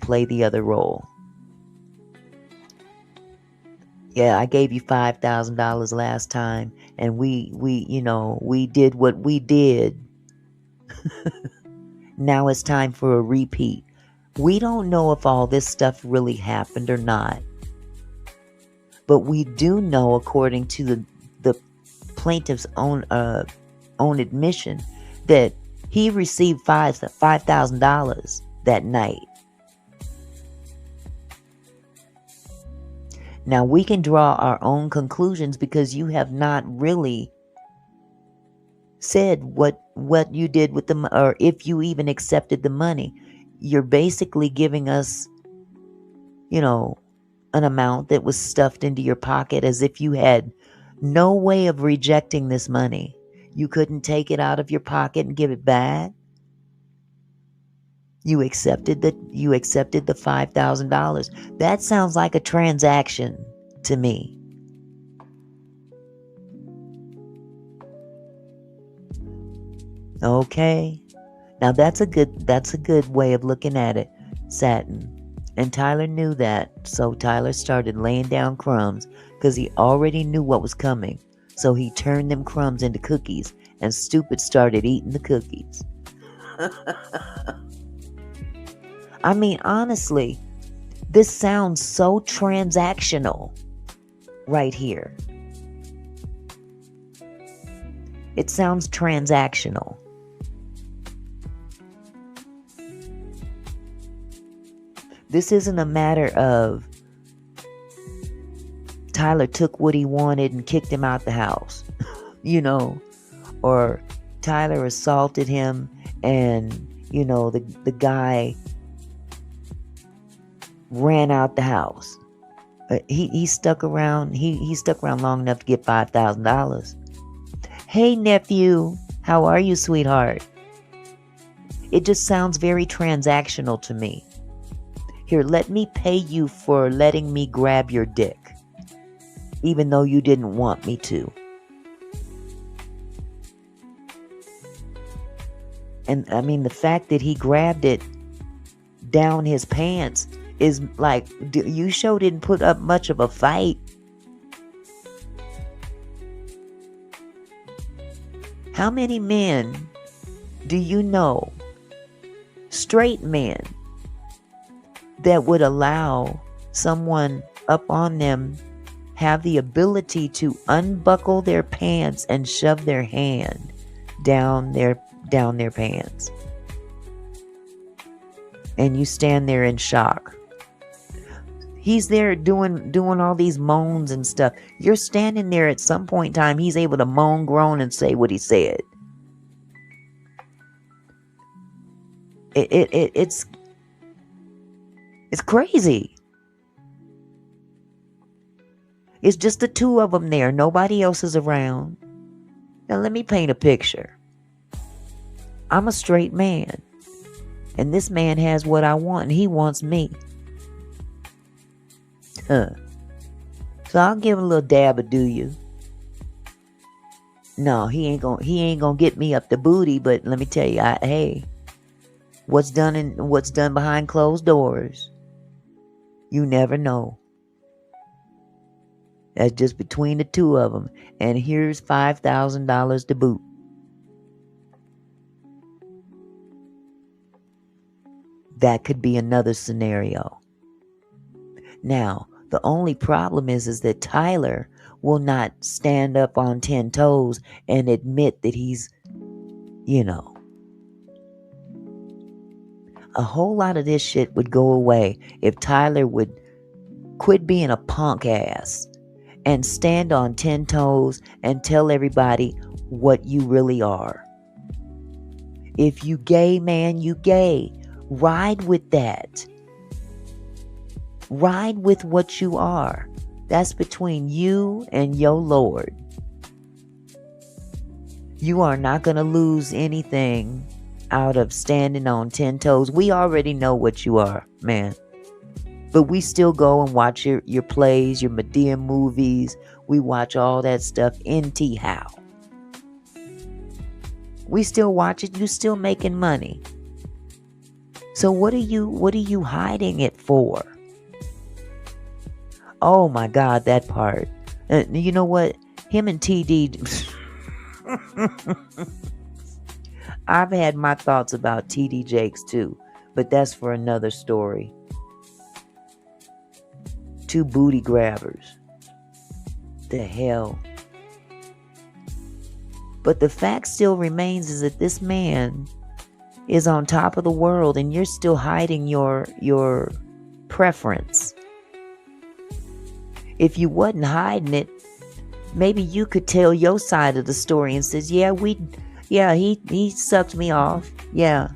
play the other role. Yeah, I gave you $5,000 last time, and we did what we did. Now it's time for a repeat. We don't know if all this stuff really happened or not. But we do know, according to the plaintiff's own admission, that he received $5,000 that night. Now we can draw our own conclusions because you have not really said what you did with the, or if you even accepted the money. You're basically giving us, an amount that was stuffed into your pocket as if you had no way of rejecting this money. You couldn't take it out of your pocket and give it back. You accepted the $5,000. That sounds like a transaction to me. Okay. Now that's a good way of looking at it, Satin. And Tyler knew that, so Tyler started laying down crumbs because he already knew what was coming. So he turned them crumbs into cookies, and Stupid started eating the cookies. I mean, honestly, this sounds so transactional right here. It sounds transactional. This isn't a matter of Tyler took what he wanted and kicked him out the house, or Tyler assaulted him and, the guy ran out the house. He stuck around. He stuck around long enough to get $5,000. Hey, nephew, how are you, sweetheart? It just sounds very transactional to me. Here, let me pay you for letting me grab your dick, even though you didn't want me to. And I mean, the fact that he grabbed it down his pants is like, you sure didn't put up much of a fight. How many men do you know, straight men, that would allow someone up on them have the ability to unbuckle their pants and shove their hand down their pants? And you stand there in shock. He's there doing all these moans and stuff. You're standing there. At some point in time, he's able to moan, groan, and say what he said. It's crazy. It's just the two of them there. Nobody else is around. Now let me paint a picture. I'm a straight man. And this man has what I want, and he wants me. So I'll give him a little dab of do you. No, he ain't gonna get me up the booty, but let me tell you, hey, what's done behind closed doors, you never know. That's just between the two of them. And here's $5,000 to boot. That could be another scenario. Now, the only problem is that Tyler will not stand up on 10 toes and admit that he's You know, a whole lot of this shit would go away if Tyler would quit being a punk ass and stand on 10 toes and tell everybody what you really are. If you gay, man, you gay. Ride with that. Ride with what you are. That's between you and your Lord. You are not going to lose anything out of standing on 10 toes. We already know what you are, man. But we still go and watch your plays, your Medea movies. We watch all that stuff in T-How. We still watch it. You still making money. So what are you hiding it for? Oh my God, that part. You know what? Him and TD. I've had my thoughts about TD Jakes too, but that's for another story. Two booty grabbers. The hell. But the fact still remains is that this man is on top of the world and you're still hiding your preference. If you wasn't hiding it, maybe you could tell your side of the story and says, he sucked me off. Yeah.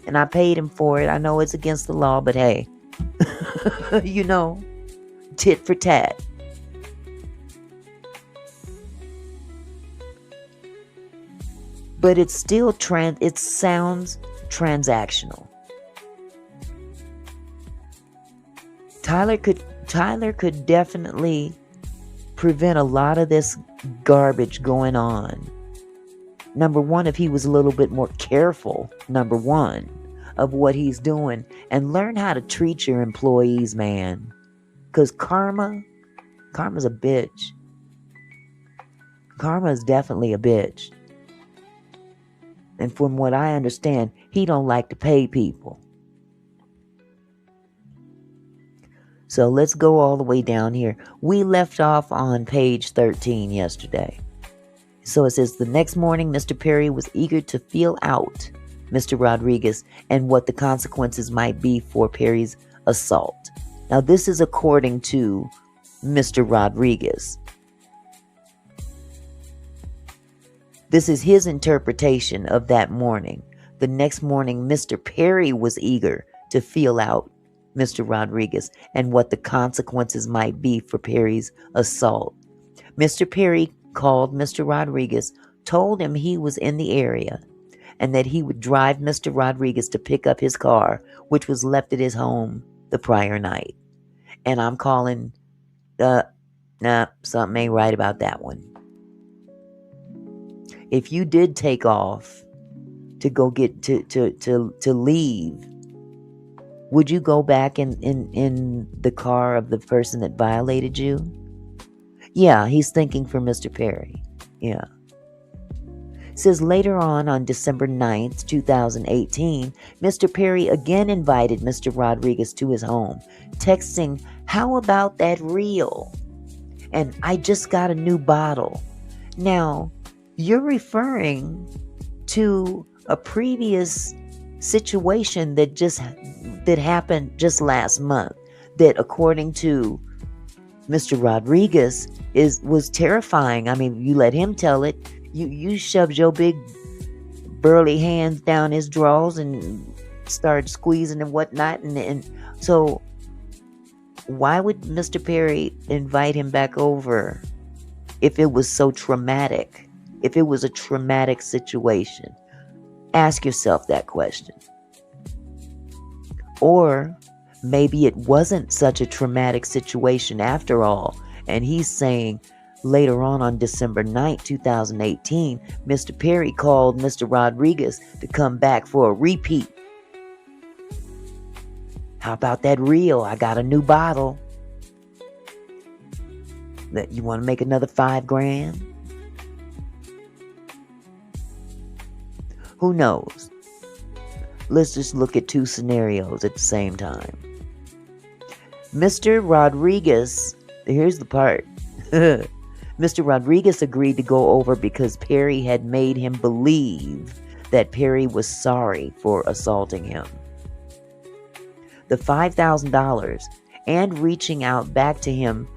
And I paid him for it. I know it's against the law, but hey, you know, tit for tat. But it's still it sounds transactional. Tyler could definitely prevent a lot of this garbage going on. Number one, if he was a little bit more careful, of what he's doing, and learn how to treat your employees, man. Because karma's a bitch. Karma is definitely a bitch. And from what I understand, he don't like to pay people. So let's go all the way down here. We left off on page 13 yesterday. So it says, the next morning, Mr. Perry was eager to feel out Mr. Rodriguez and what the consequences might be for Perry's assault. Now, this is according to Mr. Rodriguez. This is his interpretation of that morning. The next morning, Mr. Perry was eager to feel out Mr. Rodriguez and what the consequences might be for Perry's assault. Mr. Perry called Mr. Rodriguez, told him he was in the area and that he would drive Mr. Rodriguez to pick up his car, which was left at his home the prior night. And I'm calling, something ain't right about that one. If you did take off to go get to leave, would you go back in the car of the person that violated you? Yeah, he's thinking for Mr. Perry. Yeah. It says later on December 9th, 2018, Mr. Perry again invited Mr. Rodriguez to his home, texting, "How about that reel? And I just got a new bottle." Now, you're referring to a previous situation that happened just last month, that according to Mr. Rodriguez was terrifying. I mean, you let him tell it. You shoved your big burly hands down his drawers and started squeezing and whatnot, and so why would Mr. Perry invite him back over if it was so traumatic? If it was a traumatic situation? Ask yourself that question. Or maybe it wasn't such a traumatic situation after all, and he's saying later on December 9th, 2018, Mr. Perry called Mr. Rodriguez to come back for a repeat. How about that reel? I got a new bottle. That you want to make another $5,000? Who knows? Let's just look at two scenarios at the same time. Mr. Rodriguez, here's the part. Mr. Rodriguez agreed to go over because Perry had made him believe that Perry was sorry for assaulting him. The $5,000 and reaching out back to him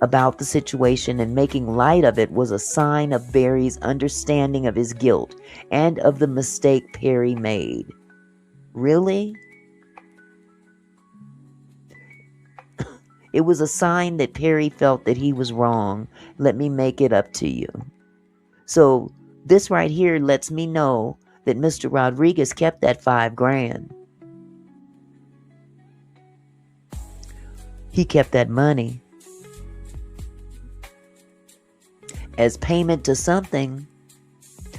about the situation and making light of it was a sign of Barry's understanding of his guilt and of the mistake Perry made. Really? It was a sign that Perry felt that he was wrong. Let me make it up to you. So this right here lets me know that Mr. Rodriguez kept that $5,000. He kept that money as payment to something.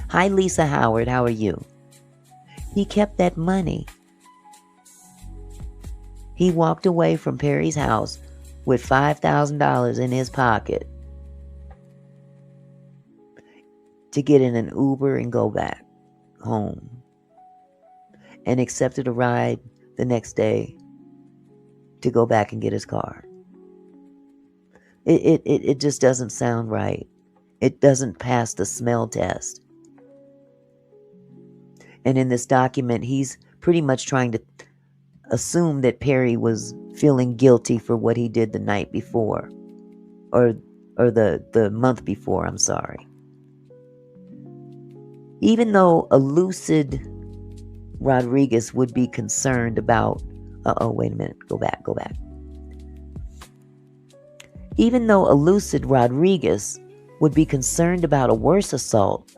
Hi, Lisa Howard. How are you? He kept that money. He walked away from Perry's house with $5,000 in his pocket to get in an Uber and go back home, and accepted a ride the next day to go back and get his car. It just doesn't sound right. It doesn't pass the smell test. And in this document, he's pretty much trying to assume that Perry was feeling guilty for what he did the night before, or the month before, I'm sorry. Even though a lucid Rodriguez would be concerned about, wait a minute, go back. Even though a lucid Rodriguez would be concerned about a worse assault,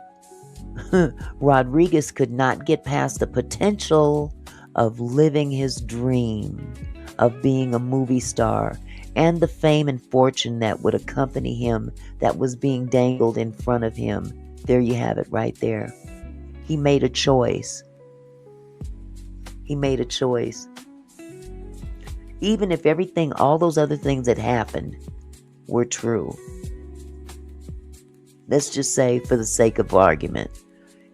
Rodriguez could not get past the potential of living his dream of being a movie star and the fame and fortune that would accompany him that was being dangled in front of him. There you have it right there. He made a choice. Even if everything, all those other things that happened were true. Let's just say, for the sake of argument,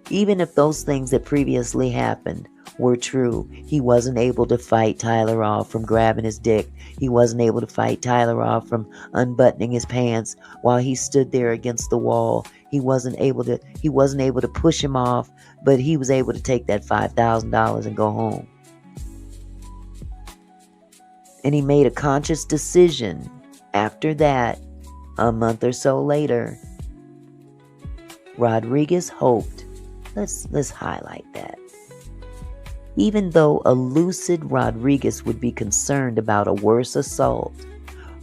even if those things that previously happened were true, he wasn't able to fight Tyler off from grabbing his dick. He wasn't able to fight Tyler off from unbuttoning his pants while he stood there against the wall. He wasn't able to push him off, but he was able to take that $5,000 and go home. And he made a conscious decision after that, a month or so later. Rodriguez hoped, let's highlight that. Even though a lucid Rodriguez would be concerned about a worse assault,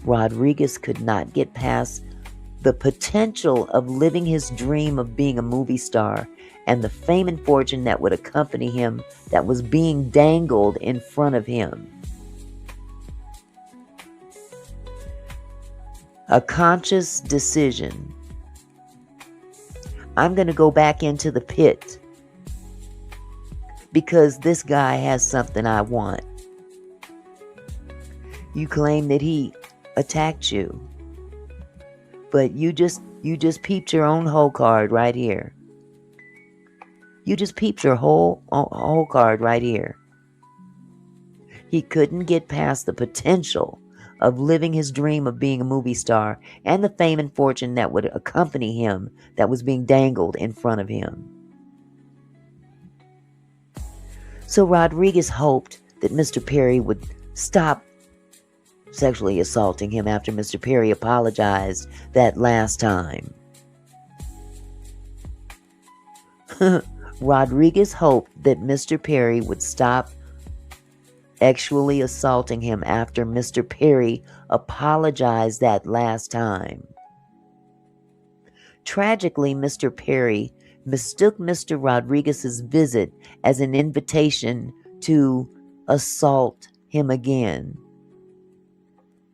Rodriguez could not get past the potential of living his dream of being a movie star and the fame and fortune that would accompany him that was being dangled in front of him. A conscious decision. I'm going to go back into the pit because this guy has something I want. You claim that he attacked you, but you just peeped your own whole card right here. You just peeped your whole card right here. He couldn't get past the potential of living his dream of being a movie star and the fame and fortune that would accompany him that was being dangled in front of him. So Rodriguez hoped that Mr. Perry would stop sexually assaulting him after Mr. Perry apologized that last time. Rodriguez hoped that Mr. Perry would stop actually assaulting him after Mr. Perry apologized that last time. Tragically, Mr. Perry mistook Mr. Rodriguez's visit as an invitation to assault him again.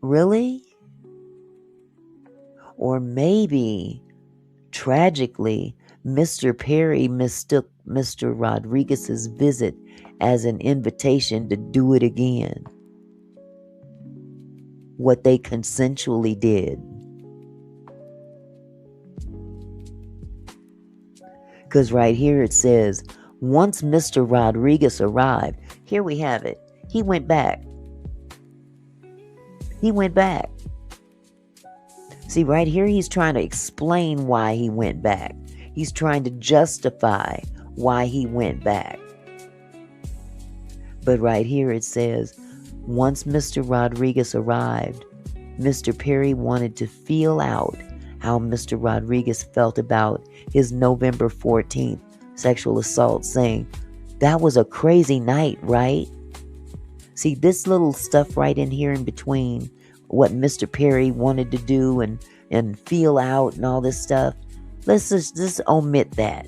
Really? Or maybe, tragically, Mr. Perry mistook Mr. Rodriguez's visit as an invitation to do it again. What they consensually did. Because right here it says, once Mr. Rodriguez arrived, here we have it. He went back. See, right here he's trying to explain why he went back. He's trying to justify why he went back. But right here it says, once Mr. Rodriguez arrived, Mr. Perry wanted to feel out how Mr. Rodriguez felt about his November 14th sexual assault, saying, "That was a crazy night, right?" See, this little stuff right in here in between what Mr. Perry wanted to do and feel out and all this stuff, let's just omit that.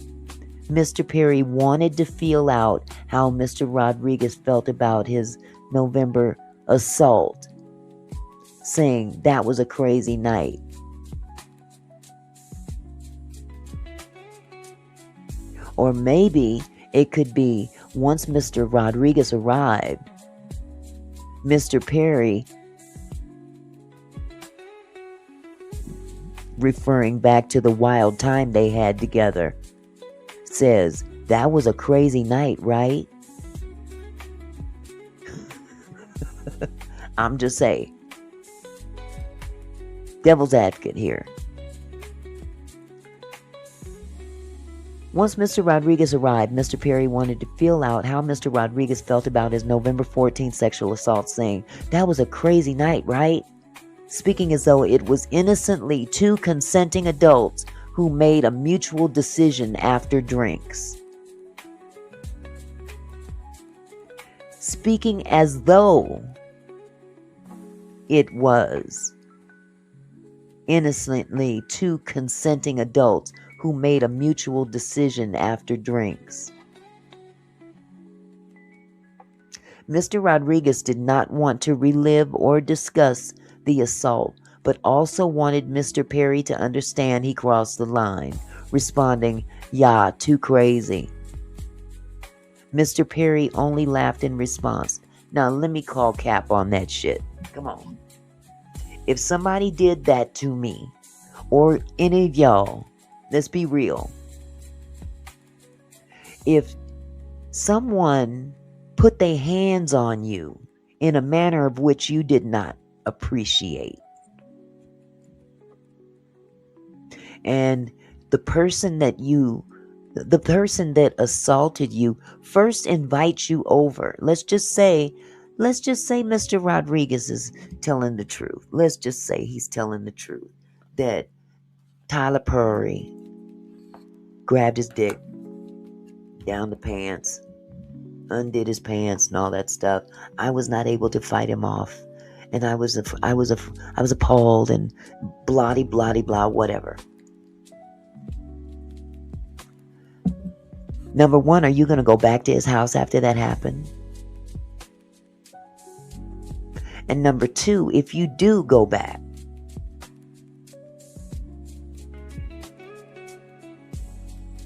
Mr. Perry wanted to feel out how Mr. Rodriguez felt about his November assault, saying that was a crazy night. Or maybe it could be once Mr. Rodriguez arrived, Mr. Perry, referring back to the wild time they had together, says, "That was a crazy night, right?" I'm just saying. Devil's advocate here. Once Mr. Rodriguez arrived, Mr. Perry wanted to feel out how Mr. Rodriguez felt about his November 14th sexual assault, saying, "That was a crazy night, right?" Speaking as though it was innocently two consenting adults who made a mutual decision after drinks. Speaking as though it was innocently two consenting adults who made a mutual decision after drinks. Mr. Rodriguez did not want to relive or discuss the assault, but also wanted Mr. Perry to understand he crossed the line, responding, "Yeah, too crazy." Mr. Perry only laughed in response. Now let me call cap on that shit. Come on. If somebody did that to me, or any of y'all, let's be real. If someone put their hands on you in a manner of which you did not appreciate, and the person that assaulted you first invites you over. Let's just say Mr. Rodriguez is telling the truth. Let's just say he's telling the truth. That Tyler Perry grabbed his dick down the pants, undid his pants and all that stuff. I was not able to fight him off. And I was appalled and blah blah whatever. Number one, are you going to go back to his house after that happened? And number two, if you do go back,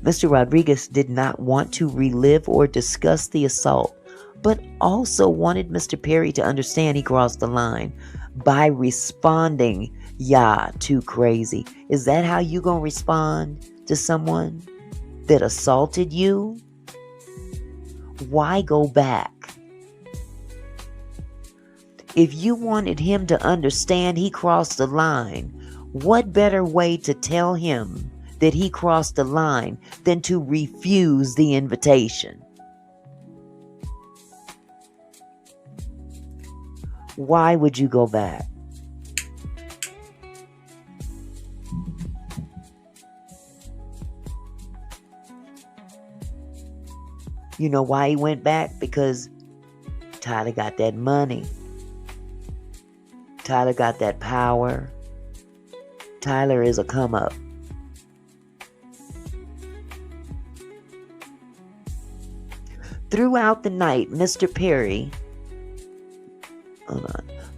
Mr. Rodriguez did not want to relive or discuss the assault, but also wanted Mr. Perry to understand he crossed the line by responding, "Yeah, too crazy." Is that how you gonna respond to someone that assaulted you? Why go back? If you wanted him to understand he crossed the line, what better way to tell him that he crossed the line than to refuse the invitation? Why would you go back? You know why he went back? Because Tyler got that money. Tyler got that power. Tyler is a come up. Throughout the night,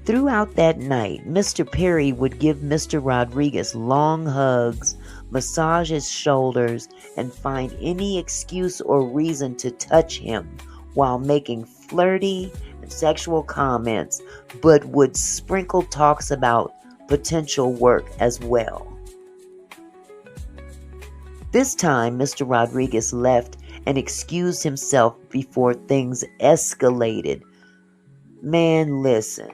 Throughout that night, Mr. Perry would give Mr. Rodriguez long hugs, massage his shoulders, and find any excuse or reason to touch him while making flirty and sexual comments, but would sprinkle talks about potential work as well. This time, Mr. Rodriguez left and excused himself before things escalated. Man, listen.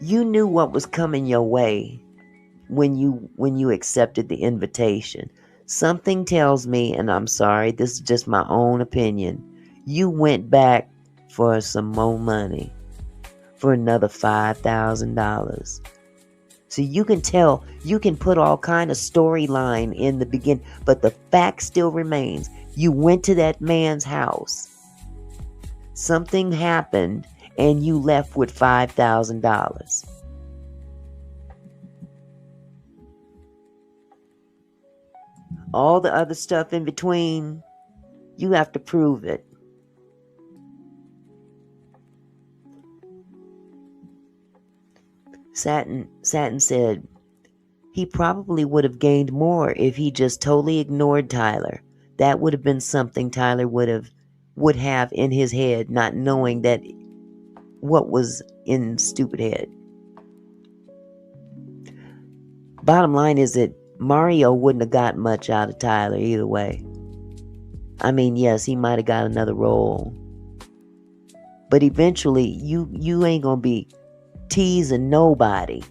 You knew what was coming your way when you accepted the invitation. Something tells me, and I'm sorry, this is just my own opinion, you went back for some more money, for another $5,000. So you can tell, you can put all kind of storyline in the beginning, but the fact still remains. You went to that man's house. Something happened and you left with $5,000. All the other stuff in between, you have to prove it. Satin said he probably would have gained more if he just totally ignored Tyler. That would have been something Tyler would have in his head, not knowing that what was in stupid head. Bottom line is that Mario wouldn't have got much out of Tyler either way. I mean, yes, he might have got another role, but eventually you ain't gonna be teasing nobody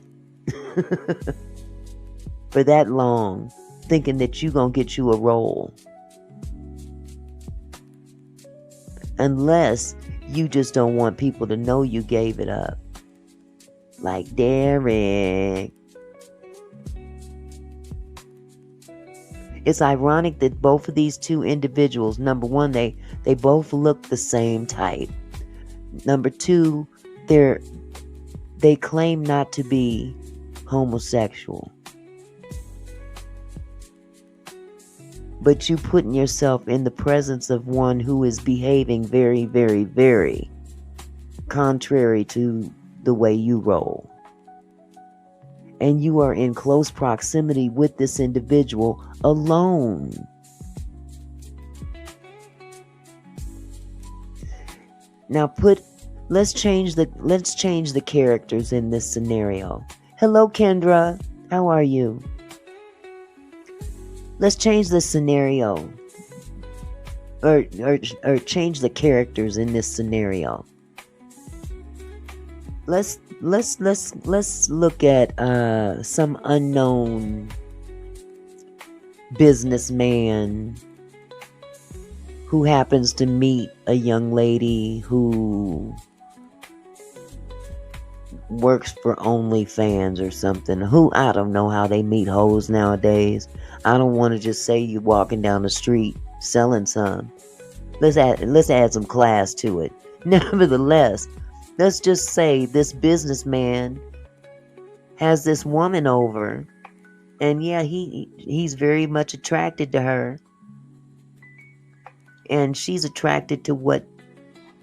for that long, thinking that you gonna get you a role, unless you just don't want people to know you gave it up, like Derek. It's ironic that both of these two individuals, number one, they both look the same type. Number two, they claim not to be homosexual. But you putting yourself in the presence of one who is behaving very, very, very contrary to the way you roll. And you are in close proximity with this individual alone. Now let's change the characters in this scenario. Hello, Kendra. How are you? Let's change the scenario. Or change the characters in this scenario. Let's look at some unknown businessman who happens to meet a young lady who works for OnlyFans or something. Who, I don't know how they meet hoes nowadays. I don't want to just say you walking down the street selling some. Let's add some class to it. Nevertheless, let's just say this businessman has this woman over, and yeah, he's very much attracted to her, and she's attracted to what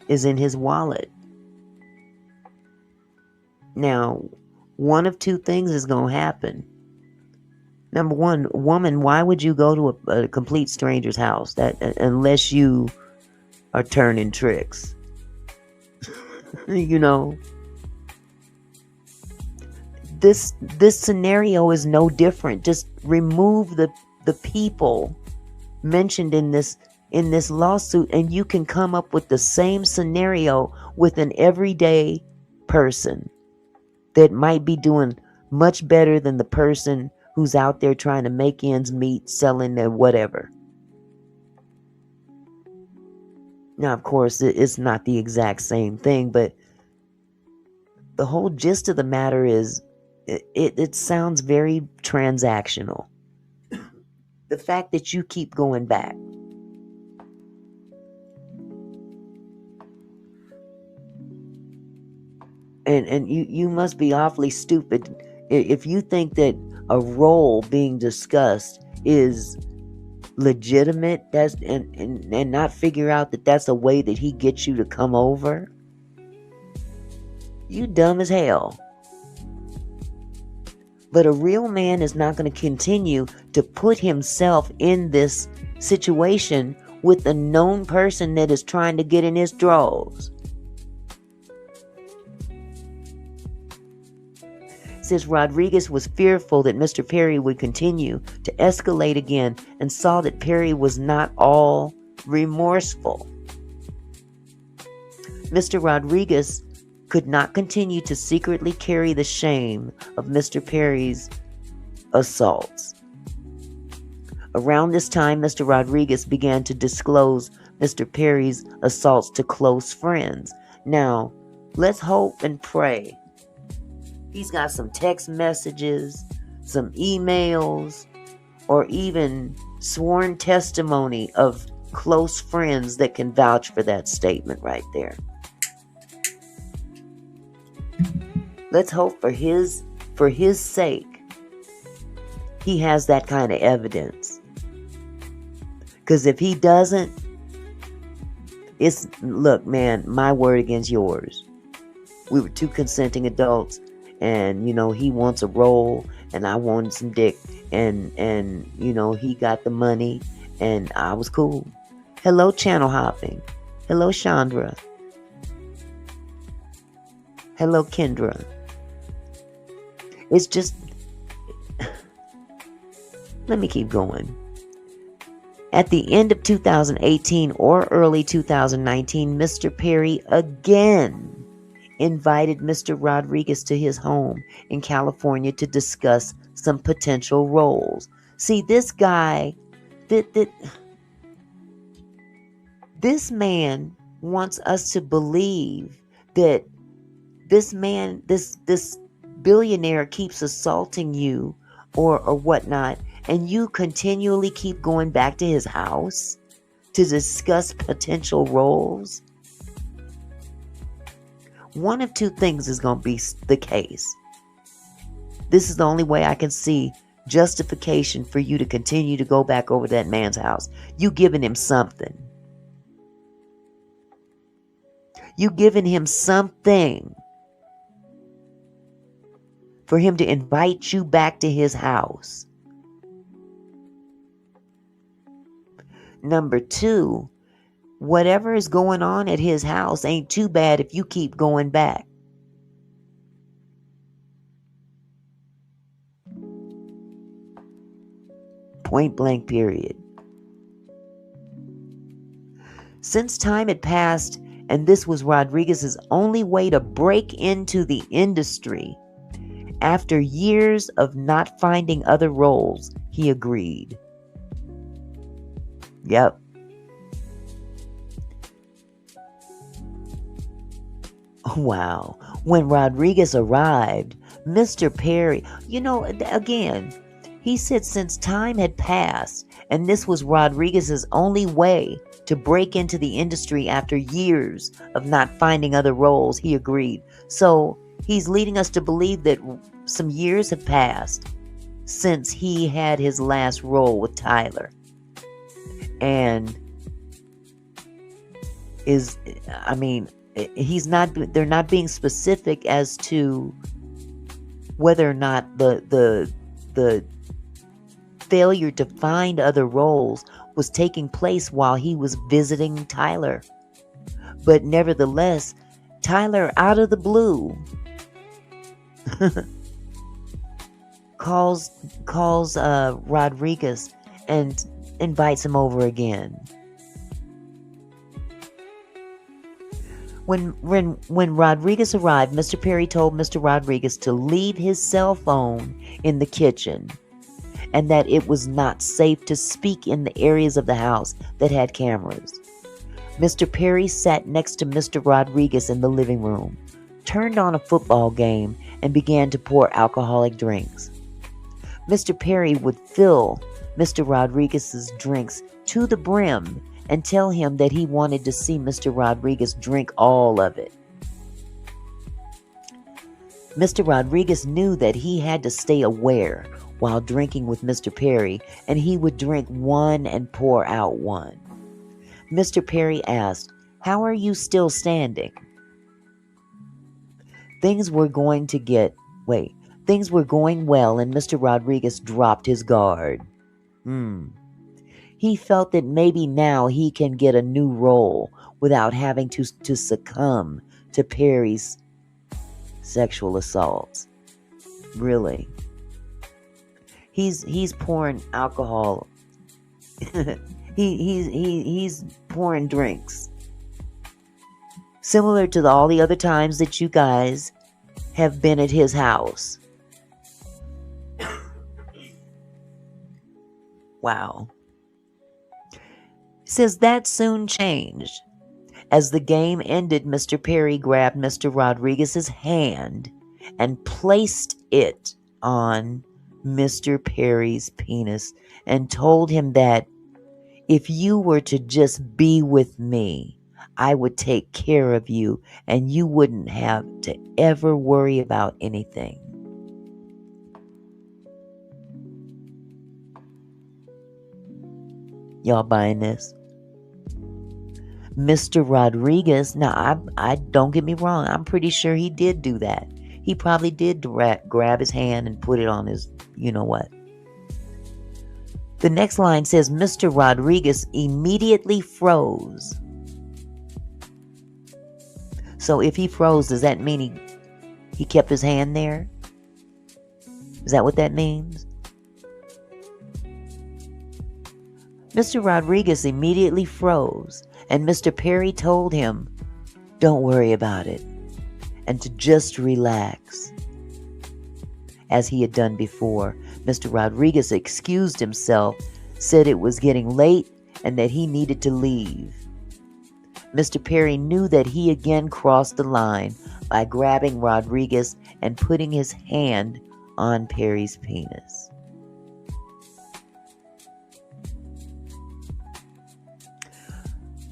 is in his wallet. Now, one of two things is going to happen. Number one, woman, why would you go to a complete stranger's house unless you are turning tricks? You know, this scenario is no different. Just remove the people mentioned in this lawsuit, and you can come up with the same scenario with an everyday person that might be doing much better than the person who's out there trying to make ends meet, selling their whatever. Now, of course, it's not the exact same thing, but the whole gist of the matter is it sounds very transactional. The fact that you keep going back. And you must be awfully stupid if you think that a role being discussed is legitimate, and not figure out that that's a way that he gets you to come over. You dumb as hell. But a real man is not going to continue to put himself in this situation with a known person that is trying to get in his drawers. Since Rodriguez was fearful that Mr. Perry would continue to escalate again and saw that Perry was not all remorseful, Mr. Rodriguez could not continue to secretly carry the shame of Mr. Perry's assaults. Around this time, Mr. Rodriguez began to disclose Mr. Perry's assaults to close friends. Now, let's hope and pray. He's got some text messages, some emails, or even sworn testimony of close friends that can vouch for that statement right there. Let's hope for his sake, he has that kind of evidence. Because if he doesn't, look, man, my word against yours. We were two consenting adults, and he wants a role, and I wanted some dick, and he got the money, and I was cool. Hello, channel hopping. Hello, Chandra. Hello, Kendra. It's just, let me keep going. At the end of 2018 or early 2019, Mr. Perry again invited Mr. Rodriguez to his home in California to discuss some potential roles. See, this guy, this man wants us to believe that this man, this billionaire keeps assaulting you or whatnot, and you continually keep going back to his house to discuss potential roles. One of two things is going to be the case. This is the only way I can see justification for you to continue to go back over that man's house. You giving him something. You giving him something for him to invite you back to his house. Number two, whatever is going on at his house ain't too bad if you keep going back. Point blank, period. Since time had passed, and this was Rodriguez's only way to break into the industry, after years of not finding other roles, he agreed. Yep. Wow. When Rodriguez arrived, Mr. Perry, again, he said since time had passed, and this was Rodriguez's only way to break into the industry after years of not finding other roles, he agreed. So he's leading us to believe that some years have passed since he had his last role with Tyler. And they're not being specific as to whether or not the failure to find other roles was taking place while he was visiting Tyler. But nevertheless, Tyler, out of the blue, calls Rodriguez and invites him over again. When Rodriguez arrived, Mr. Perry told Mr. Rodriguez to leave his cell phone in the kitchen and that it was not safe to speak in the areas of the house that had cameras. Mr. Perry sat next to Mr. Rodriguez in the living room, turned on a football game, and began to pour alcoholic drinks. Mr. Perry would fill Mr. Rodriguez's drinks to the brim and tell him that he wanted to see Mr. Rodriguez drink all of it. Mr. Rodriguez knew that he had to stay aware while drinking with Mr. Perry, and he would drink one and pour out one. Mr. Perry asked, "How are you still standing?" Things were going well, and Mr. Rodriguez dropped his guard. He felt that maybe now he can get a new role without having to succumb to Perry's sexual assaults. Really. He's pouring alcohol. He's pouring drinks. Similar to all the other times that you guys have been at his house. Wow. It says that soon changed. As the game ended, Mr. Perry grabbed Mr. Rodriguez's hand and placed it on Mr. Perry's penis and told him that if you were to just be with me, I would take care of you and you wouldn't have to ever worry about anything. Y'all buying this? Mr. Rodriguez, now I don't get me wrong, I'm pretty sure he did do that. He probably did grab his hand and put it on his, you know what. The next line says, Mr. Rodriguez immediately froze. So if he froze, does that mean he kept his hand there? Is that what that means? Mr. Rodriguez immediately froze. And Mr. Perry told him, don't worry about it, and to just relax. As he had done before, Mr. Rodriguez excused himself, said it was getting late, and that he needed to leave. Mr. Perry knew that he again crossed the line by grabbing Rodriguez and putting his hand on Perry's penis.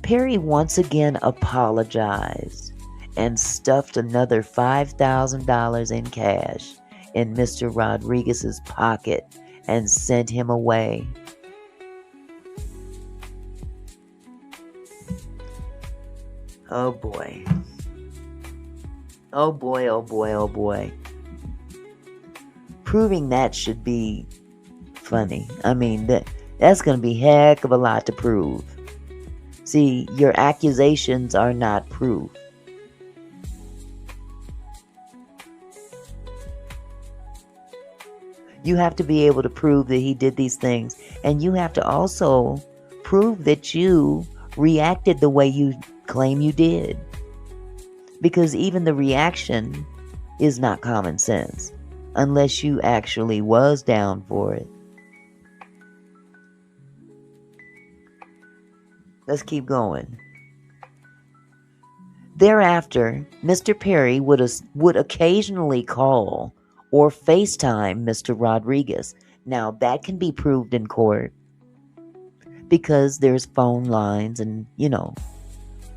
Perry once again apologized and stuffed another $5,000 in cash in Mr. Rodriguez's pocket and sent him away. Oh boy. Oh boy, oh boy, oh boy. Proving that should be funny. I mean, that's going to be heck of a lot to prove. See, your accusations are not proof. You have to be able to prove that he did these things. And you have to also prove that you reacted the way you claim you did. Because even the reaction is not common sense. Unless you actually was down for it. Let's keep going. Thereafter, Mr. Perry would occasionally call or FaceTime Mr. Rodriguez. Now, that can be proved in court because there's phone lines and,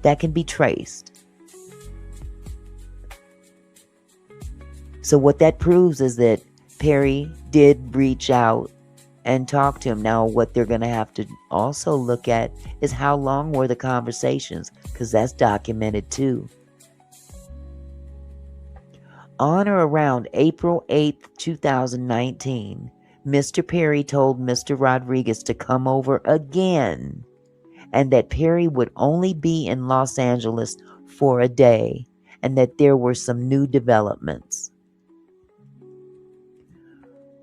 that can be traced. So what that proves is that Perry did reach out and talk to him. Now, what they're going to have to also look at is how long were the conversations, because that's documented too. On or around April 8th, 2019, Mr. Perry told Mr. Rodriguez to come over again and that Perry would only be in Los Angeles for a day and that there were some new developments.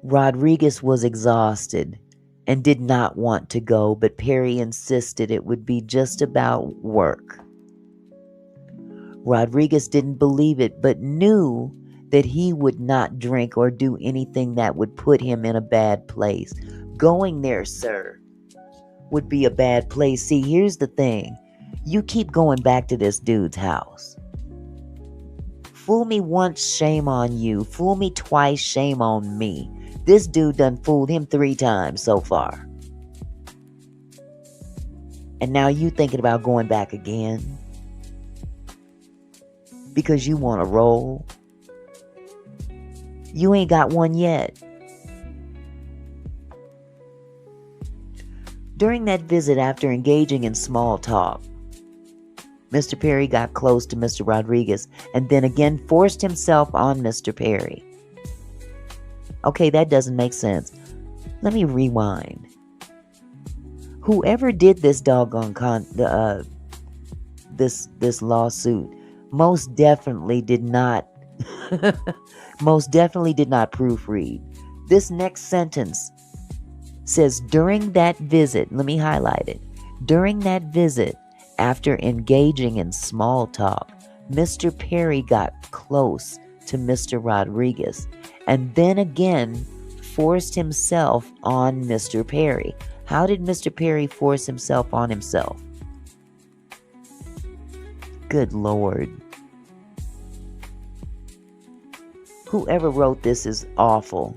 Rodriguez was exhausted and did not want to go, but Perry insisted it would be just about work. Rodriguez didn't believe it, but knew that he would not drink or do anything that would put him in a bad place. Going there, sir, would be a bad place. See, here's the thing. You keep going back to this dude's house. Fool me once, shame on you. Fool me twice, shame on me. This dude done fooled him 3 times so far. And now you thinking about going back again? Because you want to roll? You ain't got one yet. During that visit, after engaging in small talk, Mr. Perry got close to Mr. Rodriguez and then again forced himself on Mr. Perry. Okay, that doesn't make sense. Let me rewind. Whoever did this doggone this lawsuit most definitely did not proofread. This next sentence says, during that visit, let me highlight it. During that visit, after engaging in small talk, Mr. Perry got close to Mr. Rodriguez and then again forced himself on Mr. Perry. How did Mr. Perry force himself on himself? Good Lord. Whoever wrote this is awful.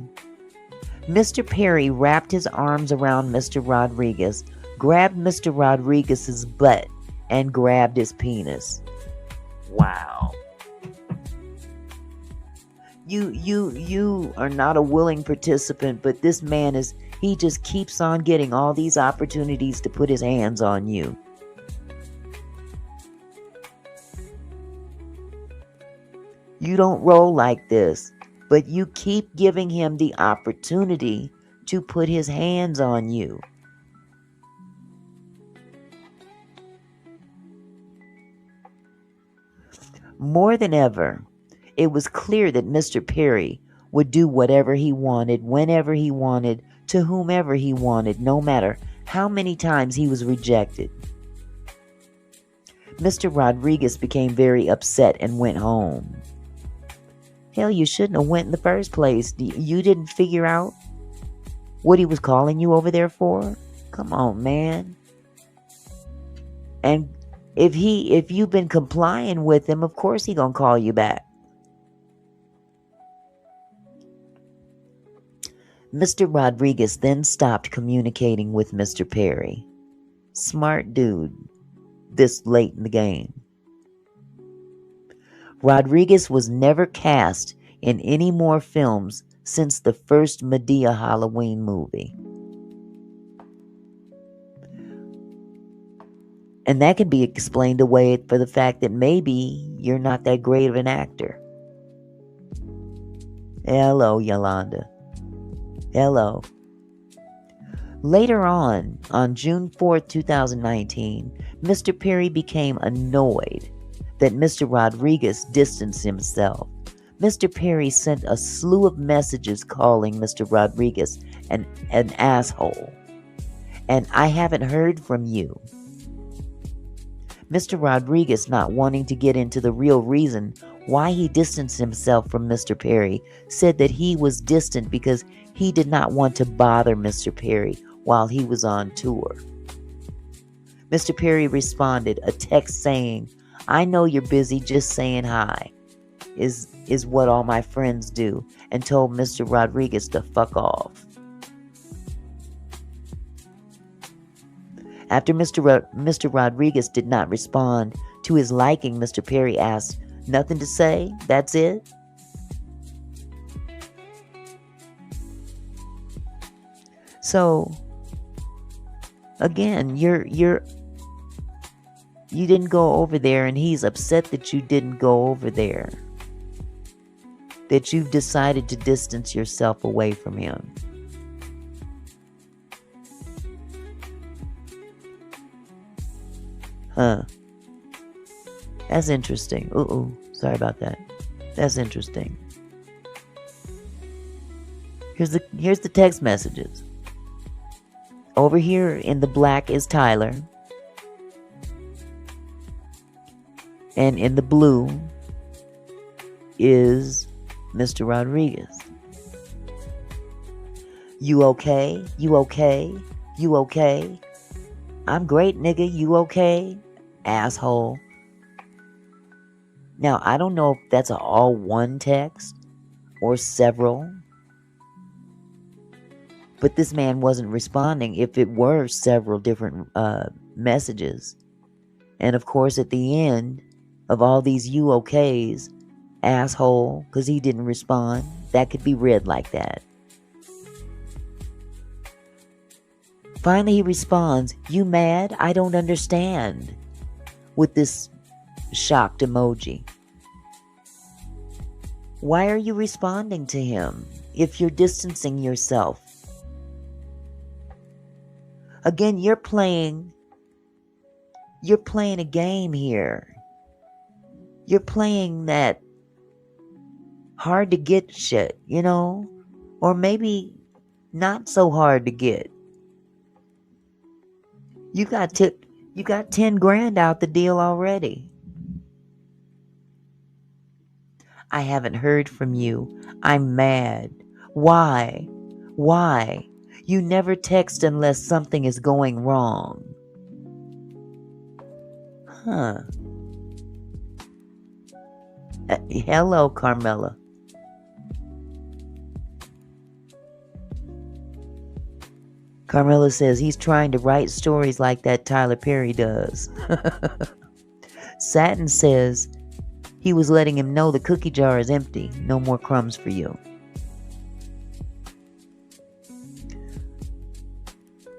Mr. Perry wrapped his arms around Mr. Rodriguez, grabbed Mr. Rodriguez's butt, and grabbed his penis. Wow. You are not a willing participant, but this man is, he just keeps on getting all these opportunities to put his hands on you. You don't roll like this, but you keep giving him the opportunity to put his hands on you. More than ever, it was clear that Mr. Perry would do whatever he wanted, whenever he wanted, to whomever he wanted, no matter how many times he was rejected. Mr. Rodriguez became very upset and went home. Hell, you shouldn't have went in the first place. You didn't figure out what he was calling you over there for? Come on, man. And if you've been complying with him, of course he gonna call you back. Mr. Rodriguez then stopped communicating with Mr. Perry. Smart dude, this late in the game. Rodriguez was never cast in any more films since the first Madea Halloween movie. And that can be explained away for the fact that maybe you're not that great of an actor. Hello, Yolanda. Hello. Later on June 4th, 2019, Mr. Perry became annoyed that Mr. Rodriguez distanced himself. Mr. Perry sent a slew of messages calling Mr. Rodriguez an asshole. And I haven't heard from you. Mr. Rodriguez, not wanting to get into the real reason why he distanced himself from Mr. Perry, said that he was distant because he did not want to bother Mr. Perry while he was on tour. Mr. Perry responded, a text saying, "I know you're busy, just saying hi," is what all my friends do, and told Mr. Rodriguez to fuck off. After Mr. Rodriguez did not respond to his liking, Mr. Perry asked, "Nothing to say? That's it?" So, again, you didn't go over there, and he's upset that you didn't go over there. That you've decided to distance yourself away from him. Huh. That's interesting. Sorry about that. That's interesting. Here's the text messages. Over here in the black is Tyler. And in the blue is Mr. Rodriguez. You okay? You okay? You okay? I'm great, nigga. You okay? Asshole. Now, I don't know if that's all one text or several. But this man wasn't responding if it were several different messages. And of course, at the end of all these you okays, asshole, because he didn't respond, that could be read like that. Finally, he responds, "You mad? I don't understand," with this shocked emoji. Why are you responding to him if you're distancing yourself? Again, you're playing a game here. You're playing that hard to get shit, you know? Or maybe not so hard to get. You got 10 grand out the deal already. I haven't heard from you. I'm mad. Why? Why? You never text unless something is going wrong. Huh. Hello, Carmela. Carmela says he's trying to write stories like that Tyler Perry does. Satin says he was letting him know the cookie jar is empty. No more crumbs for you.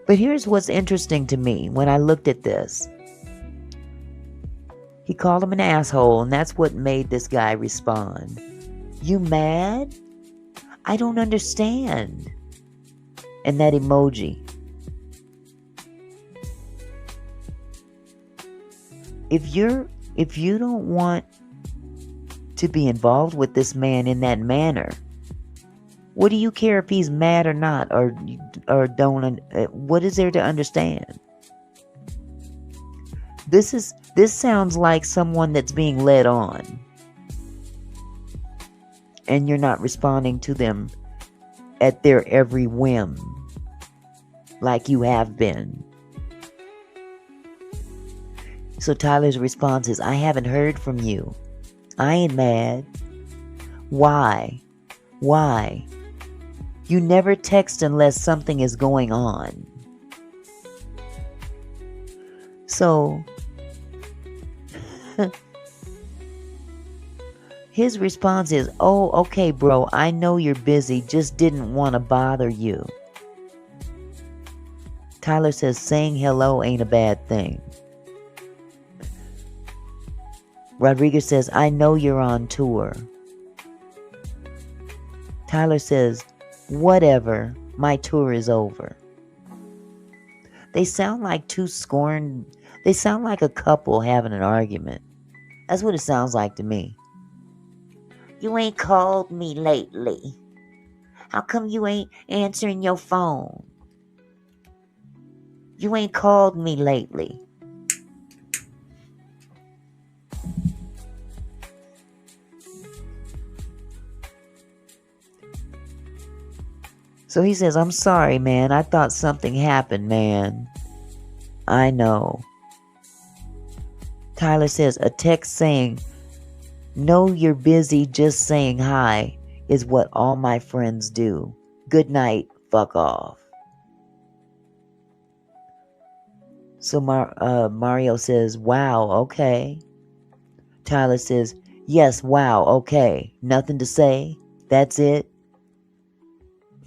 But here's what's interesting to me when I looked at this. He called him an asshole, and that's what made this guy respond. You mad? I don't understand. And that emoji. If you don't want to be involved with this man in that manner, what do you care if he's mad or not, or don't? What is there to understand? This sounds like someone that's being led on, and you're not responding to them at their every whim, like you have been. So Tyler's response is, I haven't heard from you. I ain't mad. Why? You never text unless something is going on. So his response is, oh, okay, bro, I know you're busy, just didn't want to bother you. Tyler says saying hello ain't a bad thing. Rodriguez says, I know you're on tour. Tyler says, whatever, my tour is over. They sound like they sound like a couple having an argument. That's what it sounds like to me. You ain't called me lately. How come you ain't answering your phone? You ain't called me lately. So he says, I'm sorry, man. I thought something happened, man. I know. Tyler says, a text saying, no, you're busy, just saying hi is what all my friends do. Good night, fuck off. So Mario says, wow, okay. Tyler says, yes, wow, okay. Nothing to say? That's it?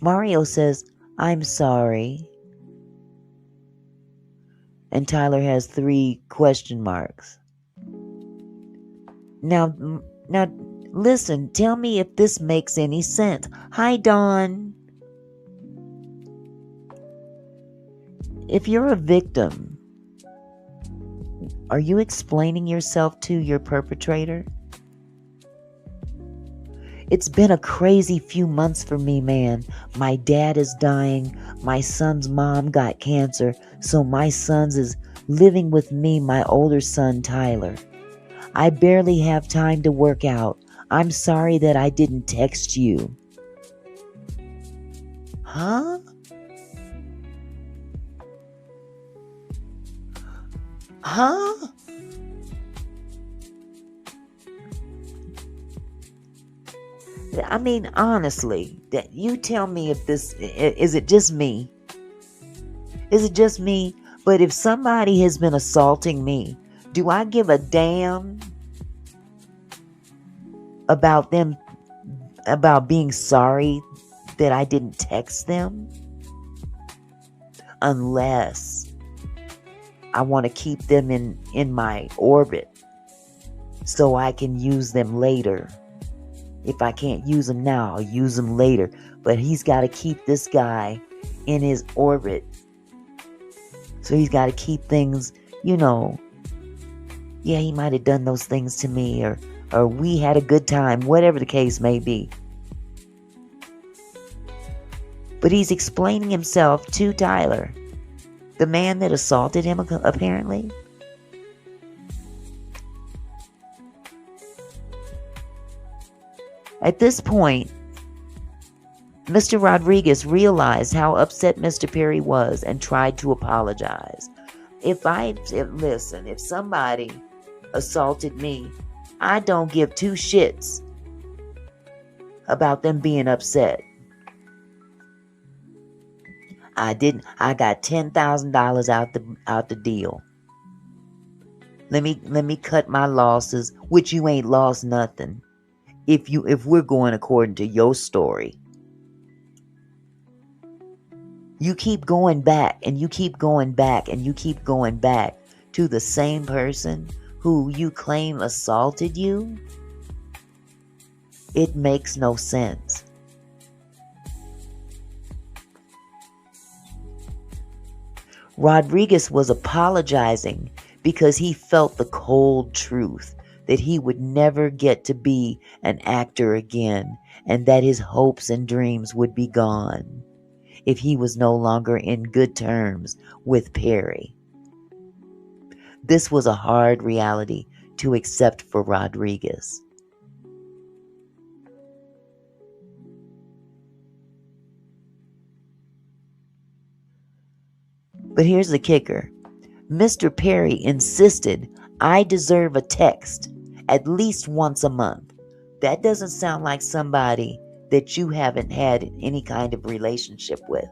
Mario says, I'm sorry. And Tyler has 3 question marks. Now, listen, tell me if this makes any sense. Hi, Dawn. If you're a victim, are you explaining yourself to your perpetrator? It's been a crazy few months for me, man. My dad is dying. My son's mom got cancer. So my son's is living with me, my older son, Tyler. I barely have time to work out. I'm sorry that I didn't text you. Huh? Huh? I mean, honestly, that you tell me if this, is it just me? Is it just me? But if somebody has been assaulting me, do I give a damn about them, about being sorry that I didn't text them? Unless I want to keep them in my orbit so I can use them later. If I can't use them now, I'll use them later. But he's got to keep this guy in his orbit. So he's got to keep things, yeah, he might have done those things to me, or we had a good time, whatever the case may be. But he's explaining himself to Tyler, the man that assaulted him, apparently. At this point, Mr. Rodriguez realized how upset Mr. Perry was and tried to apologize. Listen, if somebody assaulted me, I don't give two shits about them being upset. I got $10,000 out the deal. Let me cut my losses, which you ain't lost nothing. If we're going according to your story. You keep going back and you keep going back and you keep going back to the same person who you claim assaulted you. It makes no sense. Rodriguez was apologizing because he felt the cold truth that he would never get to be an actor again and that his hopes and dreams would be gone if he was no longer in good terms with Perry. This was a hard reality to accept for Rodriguez. But here's the kicker. Mr. Perry insisted I deserve a text at least once a month. That doesn't sound like somebody that you haven't had any kind of relationship with.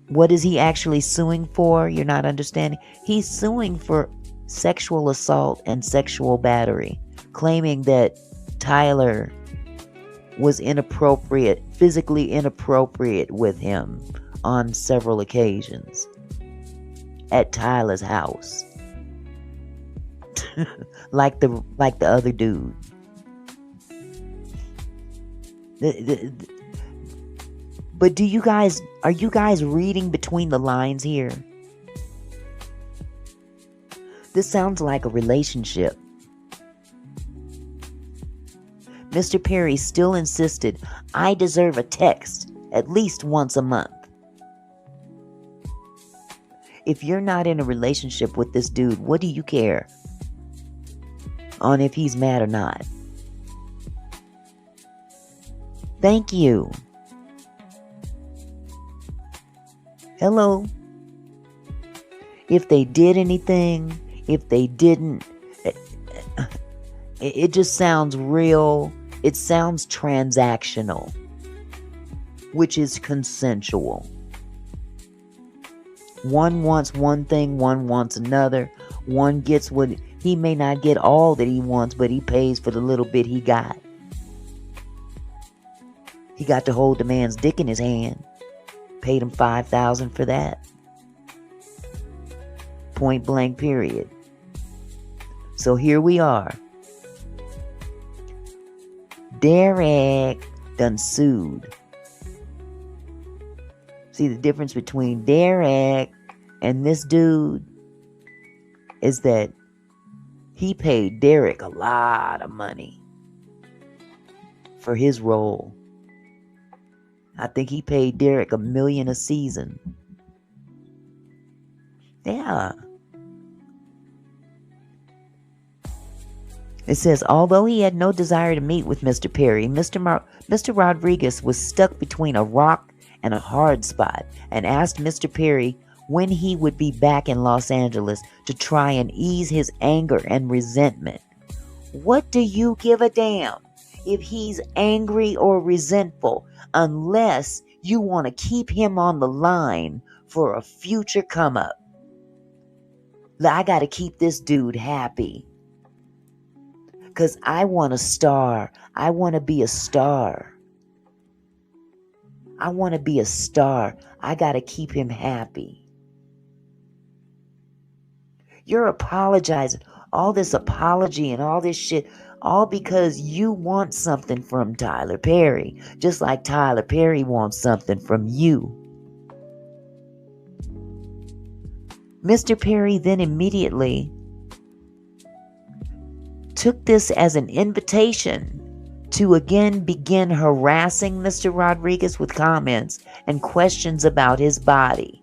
What is he actually suing for? You're not understanding. He's suing for sexual assault and sexual battery, claiming that Tyler was physically inappropriate with him on several occasions at Tyler's house. like the other dude. But are you guys reading between the lines here? This sounds like a relationship. Mr. Perry still insisted I deserve a text at least once a month. If you're not in a relationship with this dude, what do you care on if he's mad or not? Thank you. Hello. If they did anything, if they didn't, it just sounds real. It sounds transactional, which is consensual. One wants one thing, one wants another. One gets what he may not get all that he wants, but he pays for the little bit he got. He got to hold the man's dick in his hand. Paid him $5,000 for that. Point blank period. So here we are. Derek done sued. See, the difference between Derek and this dude is that he paid Derek a lot of money for his role. I think he paid Derek $1 million a season. Yeah. It says, although he had no desire to meet with Mr. Perry, Mr. Rodriguez was stuck between a rock and a hard spot and asked Mr. Perry when he would be back in Los Angeles to try and ease his anger and resentment. What do you give a damn if he's angry or resentful, unless you want to keep him on the line for a future come up? I got to keep this dude happy. Because I want a star. I want to be a star. I want to be a star. I got to keep him happy. You're apologizing. All this apology and all this shit, all because you want something from Tyler Perry. Just like Tyler Perry wants something from you. Mr. Perry then immediately took this as an invitation to again begin harassing Mr. Rodriguez with comments and questions about his body.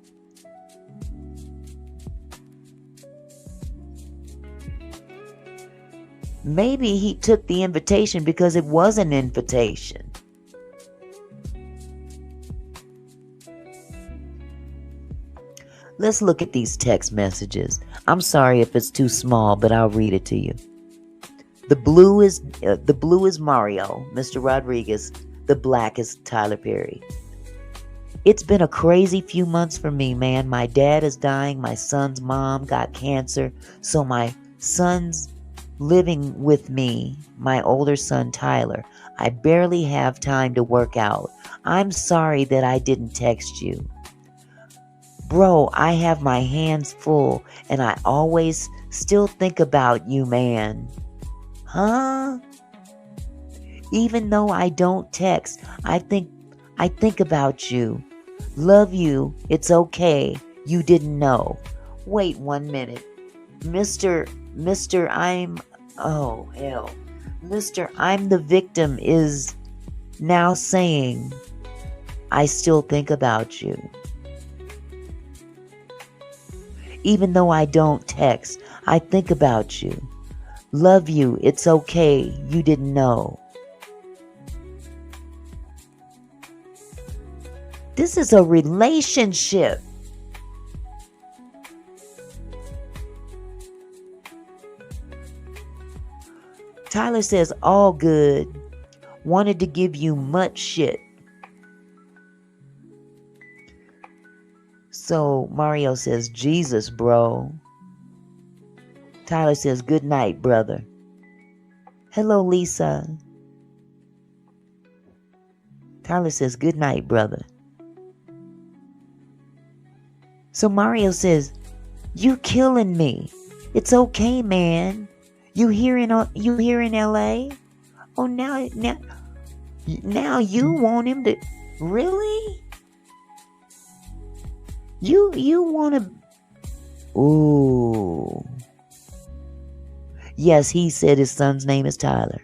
Maybe he took the invitation because it was an invitation. Let's look at these text messages. I'm sorry if it's too small, but I'll read it to you. The blue is Mario, Mr. Rodriguez. The black is Tyler Perry. It's been a crazy few months for me, man. My dad is dying. My son's mom got cancer. So my son's living with me, my older son Tyler. I barely have time to work out. I'm sorry that I didn't text you. Bro, I have my hands full and I always still think about you, man. Huh? Even though I don't text, I think about you. Love you. It's okay. You didn't know. Wait 1 minute. Mr. Oh hell. Mr. I'm the victim is now saying, I still think about you. Even though I don't text, I think about you. Love you. It's okay. You didn't know. This is a relationship. Tyler says, all good. Wanted to give you much shit. So Mario says, Jesus, bro. Tyler says, good night, brother. Hello, Lisa. Tyler says, good night, brother. So Mario says, you killing me. It's okay, man. You here in LA? Oh, now you want him to, really? You want to, ooh. Yes, he said his son's name is Tyler.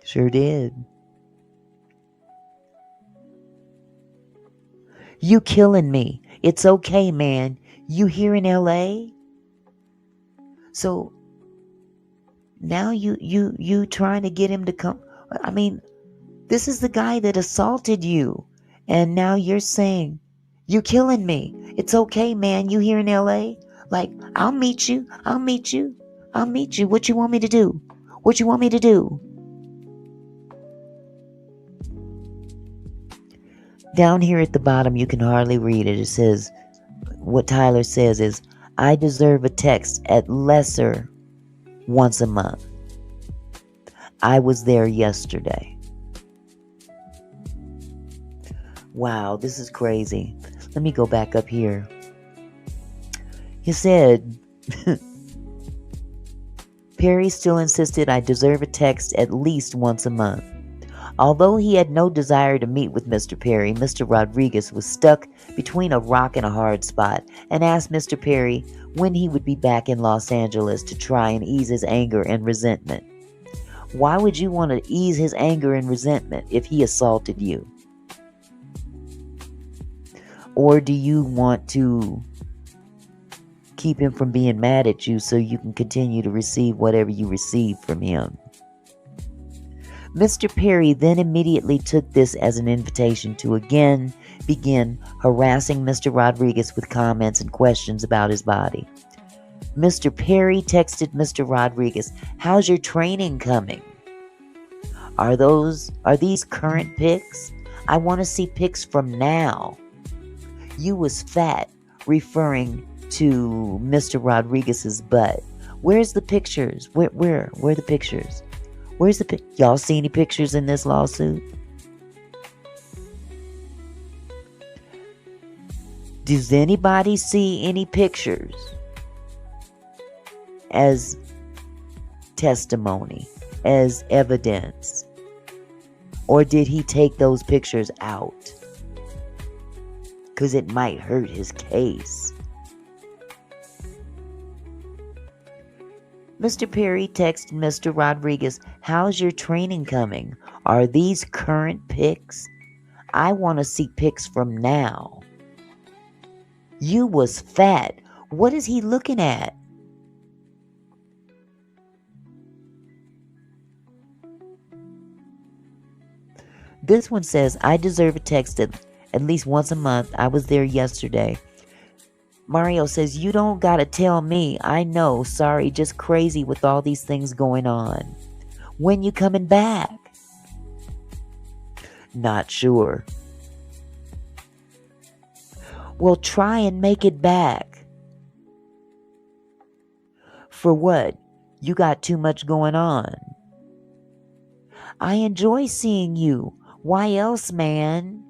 Sure did. You killing me. It's okay, man. You here in LA? So now you trying to get him to come. I mean, this is the guy that assaulted you. And now you're saying, you killing me. It's okay, man. You here in LA? Like, I'll meet you. What you want me to do? What you want me to do? Down here at the bottom, you can hardly read it. It says, what Tyler says is, I deserve a text at lesser once a month. I was there yesterday. Wow, this is crazy. Let me go back up here. He said, Perry still insisted I deserve a text at least once a month. Although he had no desire to meet with Mr. Perry, Mr. Rodriguez was stuck between a rock and a hard spot and asked Mr. Perry when he would be back in Los Angeles to try and ease his anger and resentment. Why would you want to ease his anger and resentment if he assaulted you? Or do you want to keep him from being mad at you so you can continue to receive whatever you receive from him? Mr. Perry then immediately took this as an invitation to again begin harassing Mr. Rodriguez with comments and questions about his body. Mr. Perry texted Mr. Rodriguez, how's your training coming? Are these current pics? I want to see pics from now. You was fat, referring to Mr. Rodriguez's butt. Where's the pictures? Where are the pictures? Where's the y'all see any pictures in this lawsuit? Does anybody see any pictures as testimony, as evidence? Or did he take those pictures out? Because it might hurt his case. Mr. Perry texted Mr. Rodriguez, how's your training coming? Are these current pics? I want to see pics from now. You was fat. What is he looking at? This one says, I deserve a text at least once a month. I was there yesterday. Mario says, you don't gotta tell me. I know. Sorry, just crazy with all these things going on. When you coming back? Not sure. Well, try and make it back. For what? You got too much going on. I enjoy seeing you. Why else, man?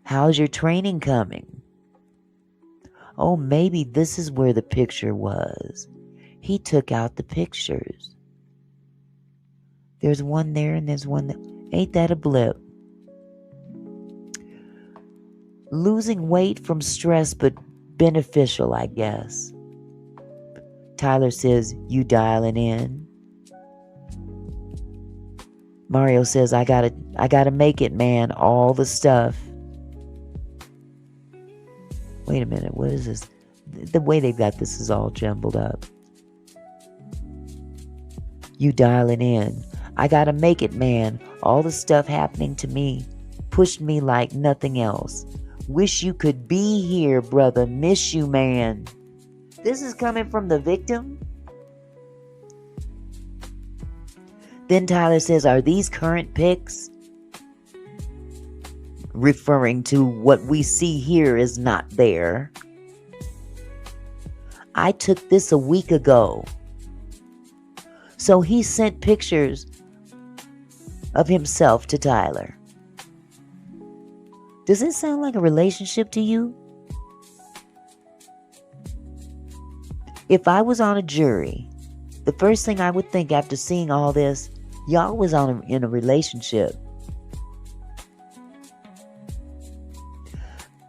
How's your training coming? Oh, maybe this is where the picture was. He took out the pictures. There's one there and there's one there. Ain't that a blip? Losing weight from stress, but beneficial, I guess. Tyler says, you dialing in? Mario says, I gotta make it, man. All the stuff. Wait a minute, what is this? The way they've got this is all jumbled up. You dialing in. I gotta make it, man. All the stuff happening to me pushed me like nothing else. Wish you could be here, brother. Miss you, man. This is coming from the victim? Then Tyler says, are these current pics? Referring to what we see here is not there. I took this a week ago. So he sent pictures of himself to Tyler. Does it sound like a relationship to you? If I was on a jury, the first thing I would think after seeing all this, y'all was in a relationship.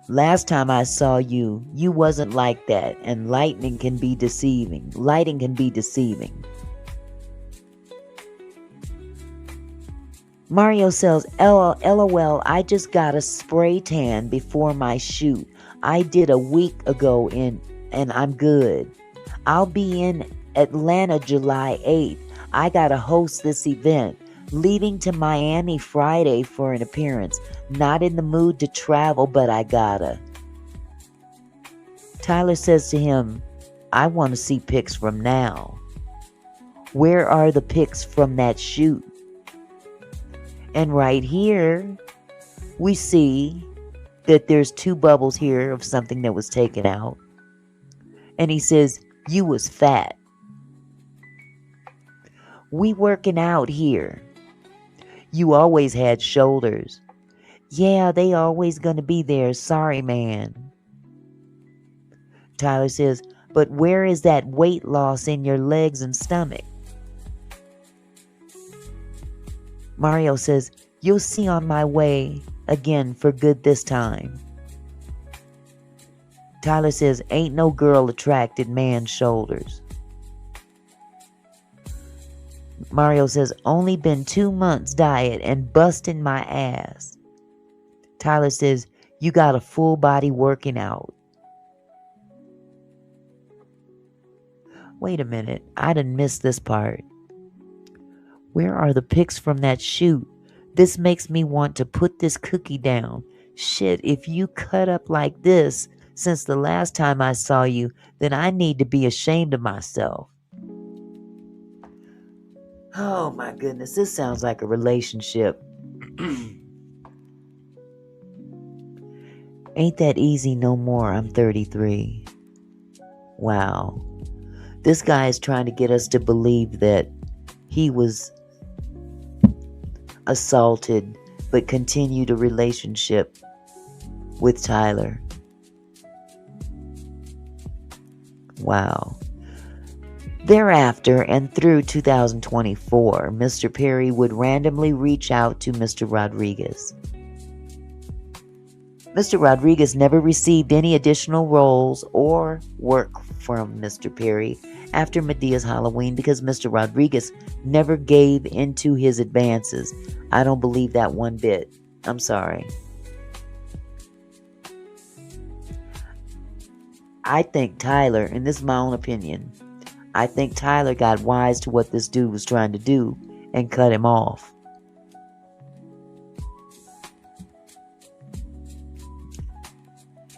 Last time I saw you, you wasn't like that, and lighting can be deceiving. Mario says, LOL, I just got a spray tan before my shoot. I did a week ago and I'm good. I'll be in Atlanta July 8th. I gotta host this event. Leaving to Miami Friday for an appearance. Not in the mood to travel, but I gotta. Tyler says to him, I want to see pics from now. Where are the pics from that shoot? And right here, we see that there's two bubbles here of something that was taken out. And he says, you was fat. We working out here. You always had shoulders. Yeah, they always gonna be there. Sorry, man. Tyler says, but where is that weight loss in your legs and stomach? Mario says, you'll see on my way again for good this time. Tyler says, ain't no girl attracted man's shoulders. Mario says, only been 2 months diet and busting my ass. Tyler says, you got a full body working out. Wait a minute, I done missed this part. Where are the pics from that shoot? This makes me want to put this cookie down. Shit, if you cut up like this since the last time I saw you, then I need to be ashamed of myself. Oh my goodness, this sounds like a relationship. Ain't that easy no more, I'm 33. Wow. This guy is trying to get us to believe that he was assaulted but continued a relationship with Tyler. Wow. Thereafter and through 2024, Mr. Perry would randomly reach out to Mr. Rodriguez. Mr. Rodriguez never received any additional roles or work from Mr. Perry after Medea's Halloween because Mr. Rodriguez never gave into his advances. I don't believe that one bit. I'm sorry. I think Tyler, and this is my own opinion, I think Tyler got wise to what this dude was trying to do and cut him off.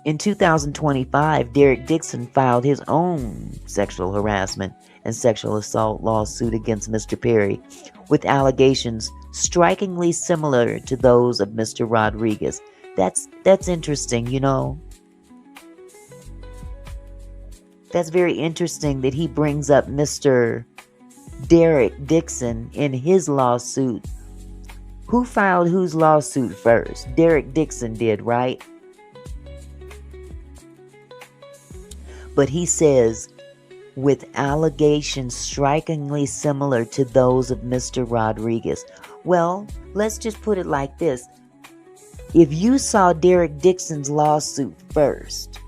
In 2025, Derek Dixon filed his own sexual harassment and sexual assault lawsuit against Mr. Perry, with allegations strikingly similar to those of Mr. Rodriguez. That's interesting, you know. That's very interesting that he brings up Mr. Derek Dixon in his lawsuit. Who filed whose lawsuit first? Derek Dixon did, right? But he says, with allegations strikingly similar to those of Mr. Rodriguez. Well, let's just put it like this. If you saw Derek Dixon's lawsuit first,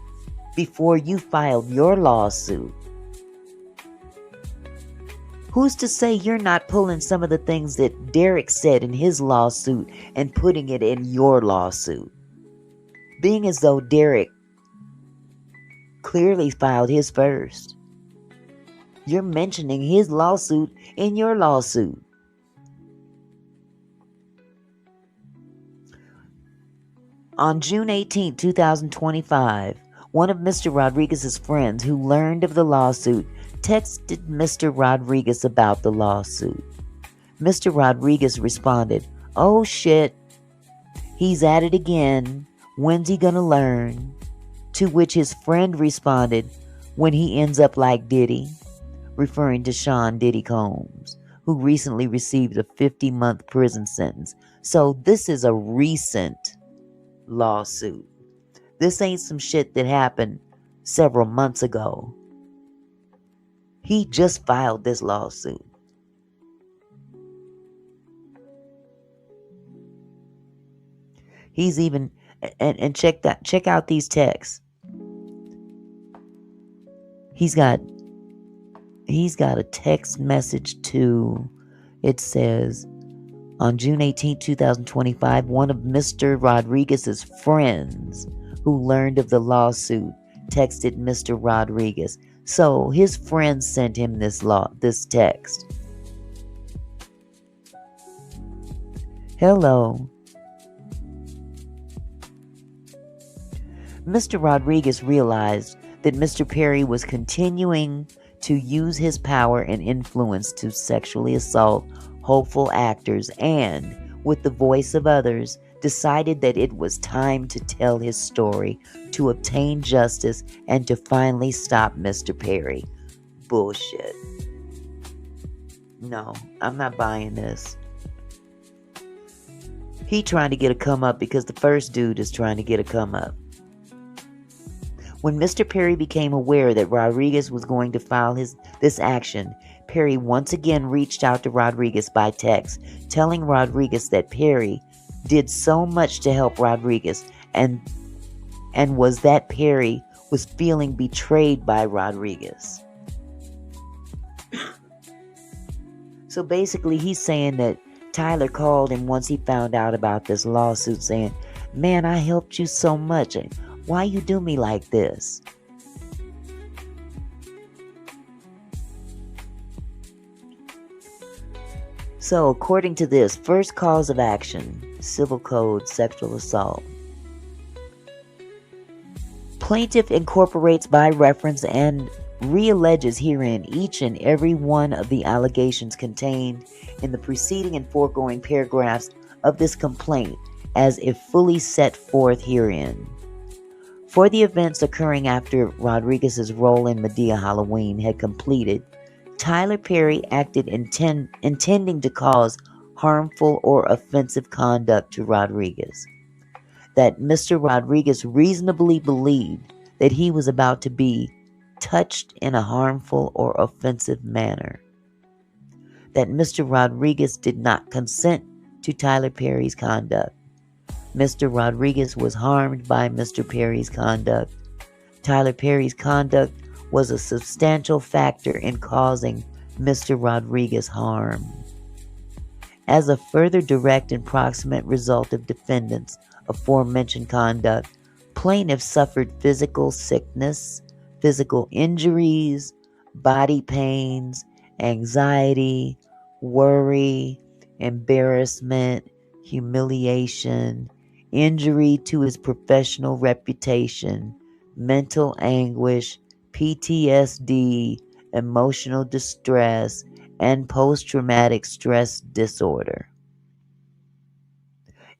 before you filed your lawsuit, who's to say you're not pulling some of the things that Derek said in his lawsuit and putting it in your lawsuit? Being as though Derek clearly filed his first. You're mentioning his lawsuit in your lawsuit. On June 18, 2025, one of Mr. Rodriguez's friends who learned of the lawsuit texted Mr. Rodriguez about the lawsuit. Mr. Rodriguez responded, "Oh shit, he's at it again. When's he gonna learn?" To which his friend responded, "When he ends up like Diddy," referring to Sean Diddy Combs, who recently received a 50-month prison sentence. So this is a recent lawsuit. This ain't some shit that happened several months ago. He just filed this lawsuit. He's even and check out these texts. He's got a text message too. It says, on June 18, 2025, one of Mr. Rodriguez's friends who learned of the lawsuit texted Mr. Rodriguez. So his friend sent him this text. Hello. Mr. Rodriguez realized that Mr. Perry was continuing to use his power and influence to sexually assault hopeful actors and, with the voice of others, decided that it was time to tell his story, to obtain justice, and to finally stop Mr. Perry. Bullshit. No, I'm not buying this. He trying to get a come up because the first dude is trying to get a come up. When Mr. Perry became aware that Rodriguez was going to file this action, Perry once again reached out to Rodriguez by text, telling Rodriguez that Perry did so much to help Rodriguez and was that Perry was feeling betrayed by Rodriguez. So basically he's saying that Tyler called him once he found out about this lawsuit saying, "Man, I helped you so much. Why you do me like this?" So, according to this, first cause of action, Civil Code, sexual assault. Plaintiff incorporates by reference and realleges herein each and every one of the allegations contained in the preceding and foregoing paragraphs of this complaint as if fully set forth herein. For the events occurring after Rodriguez's role in Medea Halloween had completed, Tyler Perry acted intending to cause harmful or offensive conduct to Rodriguez. That Mr. Rodriguez reasonably believed that he was about to be touched in a harmful or offensive manner. That Mr. Rodriguez did not consent to Tyler Perry's conduct. Mr. Rodriguez was harmed by Mr. Perry's conduct. Tyler Perry's conduct was a substantial factor in causing Mr. Rodriguez harm. As a further direct and proximate result of defendants' aforementioned conduct, plaintiffs suffered physical sickness, physical injuries, body pains, anxiety, worry, embarrassment, humiliation, injury to his professional reputation, mental anguish, PTSD, emotional distress, and post-traumatic stress disorder.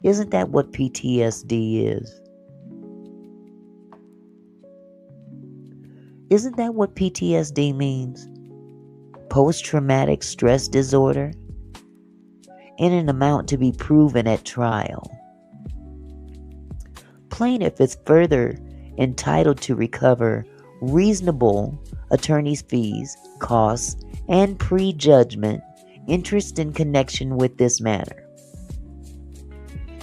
Isn't that what PTSD is? Isn't that what PTSD means? Post-traumatic stress disorder? In an amount to be proven at trial. Plaintiff is further entitled to recover reasonable attorney's fees, costs, and prejudgment interest in connection with this matter.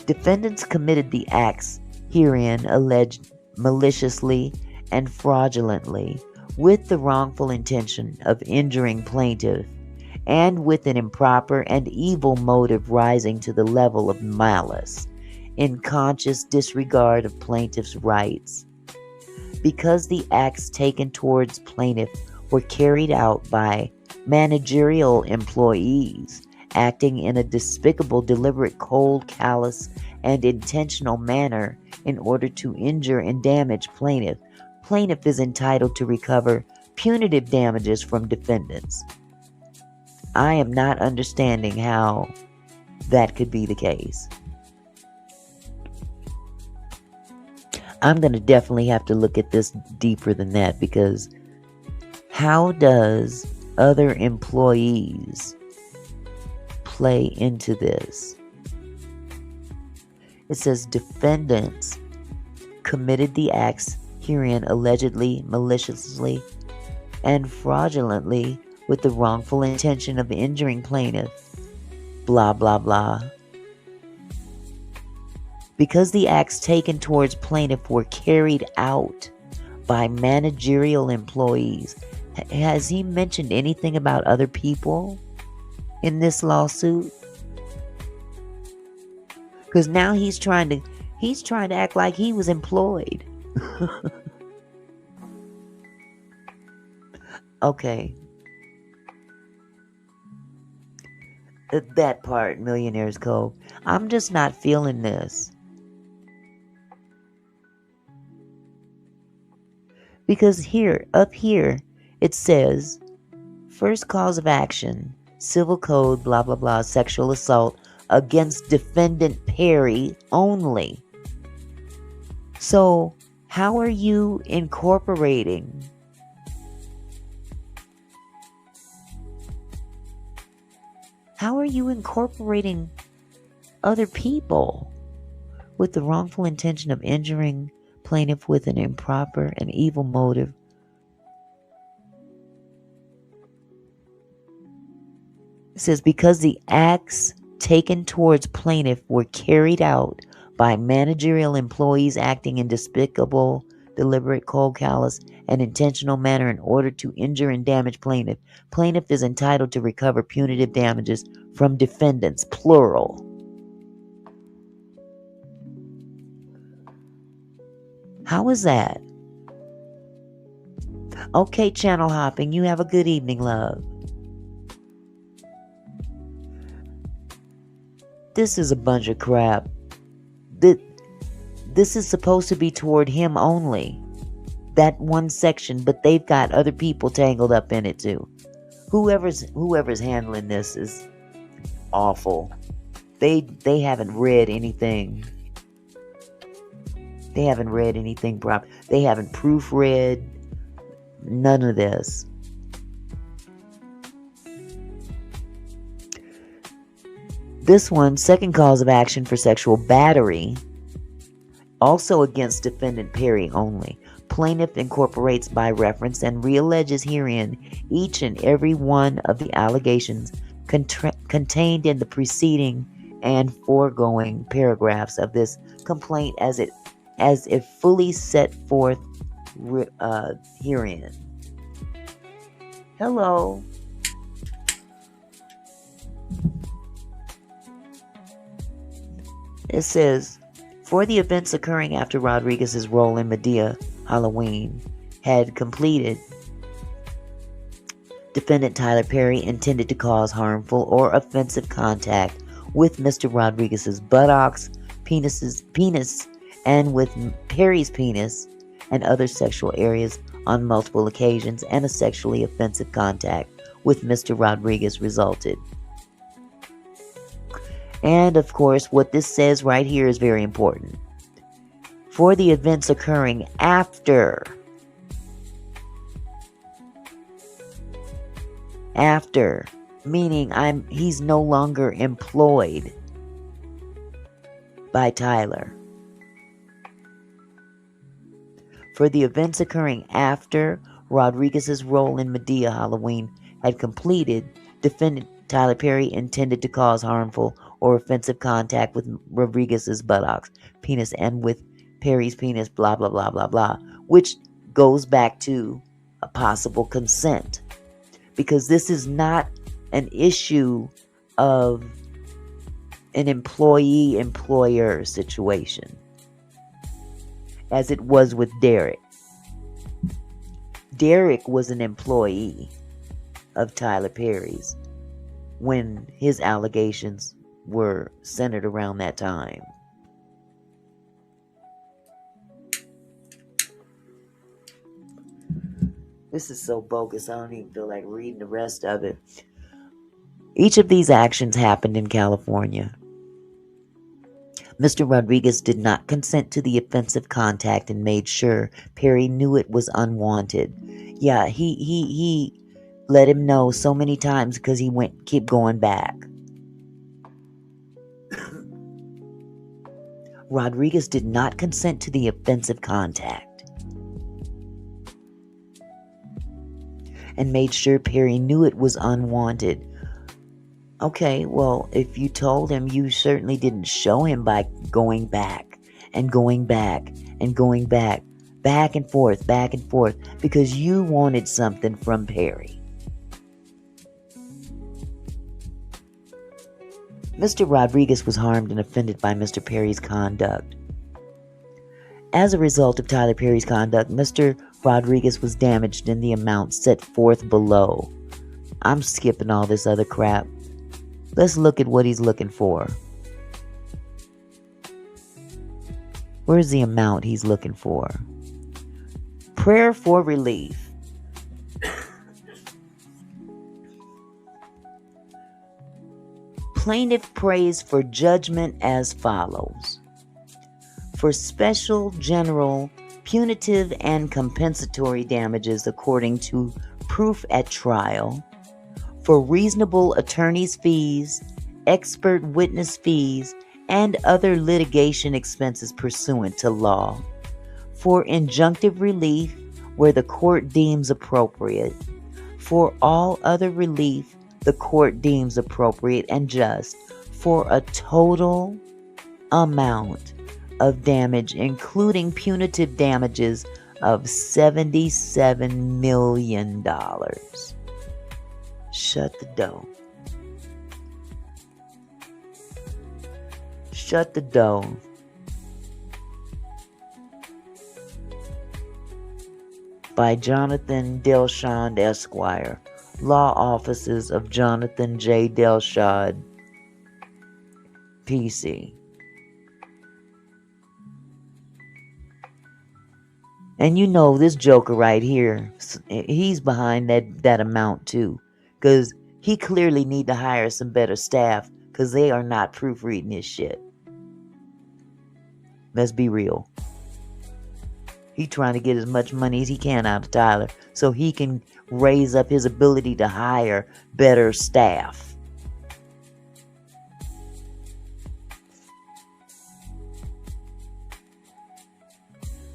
Defendants committed the acts herein alleged maliciously and fraudulently with the wrongful intention of injuring plaintiff and with an improper and evil motive rising to the level of malice in conscious disregard of plaintiff's rights. Because the acts taken towards plaintiff were carried out by managerial employees acting in a despicable, deliberate, cold, callous, and intentional manner in order to injure and damage plaintiff, plaintiff is entitled to recover punitive damages from defendants. I am not understanding how that could be the case. I'm going to definitely have to look at this deeper than that, because how does other employees play into this? It says defendants committed the acts herein allegedly, maliciously, and fraudulently with the wrongful intention of injuring plaintiff, blah, blah, blah. Because the acts taken towards plaintiff were carried out by managerial employees. Has he mentioned anything about other people in this lawsuit? Because now he's trying to act like he was employed. Okay. That part, Millionaire's Cove. I'm just not feeling this. Because up here, it says, first cause of action, civil code, blah, blah, blah, sexual assault against defendant Perry only. So, how are you incorporating other people with the wrongful intention of injuring plaintiff with an improper and evil motive? It says, because the acts taken towards plaintiff were carried out by managerial employees acting in despicable, deliberate, cold, callous, and intentional manner in order to injure and damage plaintiff, plaintiff is entitled to recover punitive damages from defendants, plural. How is that? Okay, channel hopping, you have a good evening, love. This is a bunch of crap. This is supposed to be toward him only. That one section, but they've got other people tangled up in it too. Whoever's handling this is awful. They haven't read anything. They haven't read anything proper. They haven't proofread none of this. This one, second cause of action for sexual battery, also against defendant Perry only. Plaintiff incorporates by reference and realleges herein each and every one of the allegations contained in the preceding and foregoing paragraphs of this complaint as if fully set forth herein. Hello. It says, for the events occurring after Rodriguez's role in Medea Halloween had completed, defendant Tyler Perry intended to cause harmful or offensive contact with Mr. Rodriguez's buttocks, penis and with Perry's penis and other sexual areas on multiple occasions, and a sexually offensive contact with Mr. Rodriguez resulted. And of course, what this says right here is very important. For the events occurring after, meaning he's no longer employed by Tyler. For the events occurring after Rodriguez's role in Medea Halloween had completed, defendant Tyler Perry intended to cause harmful or offensive contact with Rodriguez's buttocks, penis, and with Perry's penis, blah, blah, blah, blah, blah, which goes back to a possible consent. Because this is not an issue of an employee-employer situation, as it was with Derek. Derek was an employee of Tyler Perry's when his allegations were centered around that time. This is so bogus, I don't even feel like reading the rest of it. Each of these actions happened in California. Mr. Rodriguez did not consent to the offensive contact and made sure Perry knew it was unwanted. Yeah, he let him know so many times because he kept going back. Rodriguez did not consent to the offensive contact and made sure Perry knew it was unwanted. Okay, well, if you told him, you certainly didn't show him by going back and going back and going back and forth, because you wanted something from Perry. Mr. Rodriguez was harmed and offended by Mr. Perry's conduct. As a result of Tyler Perry's conduct, Mr. Rodriguez was damaged in the amount set forth below. I'm skipping all this other crap. Let's look at what he's looking for. Where's the amount he's looking for? Prayer for relief. Plaintiff prays for judgment as follows. For special, general, punitive, and compensatory damages according to proof at trial, for reasonable attorney's fees, expert witness fees, and other litigation expenses pursuant to law, for injunctive relief where the court deems appropriate, for all other relief the court deems appropriate and just, for a total amount of damage, including punitive damages, of $77 million. Shut the door. Shut the door. By Jonathan Delshad, Esquire. Law Offices of Jonathan J. Delshad, PC. And you know this joker right here, he's behind that amount too. Because he clearly need to hire some better staff, because they are not proofreading his shit. Let's be real. He trying to get as much money as he can out of Tyler so he can raise up his ability to hire better staff.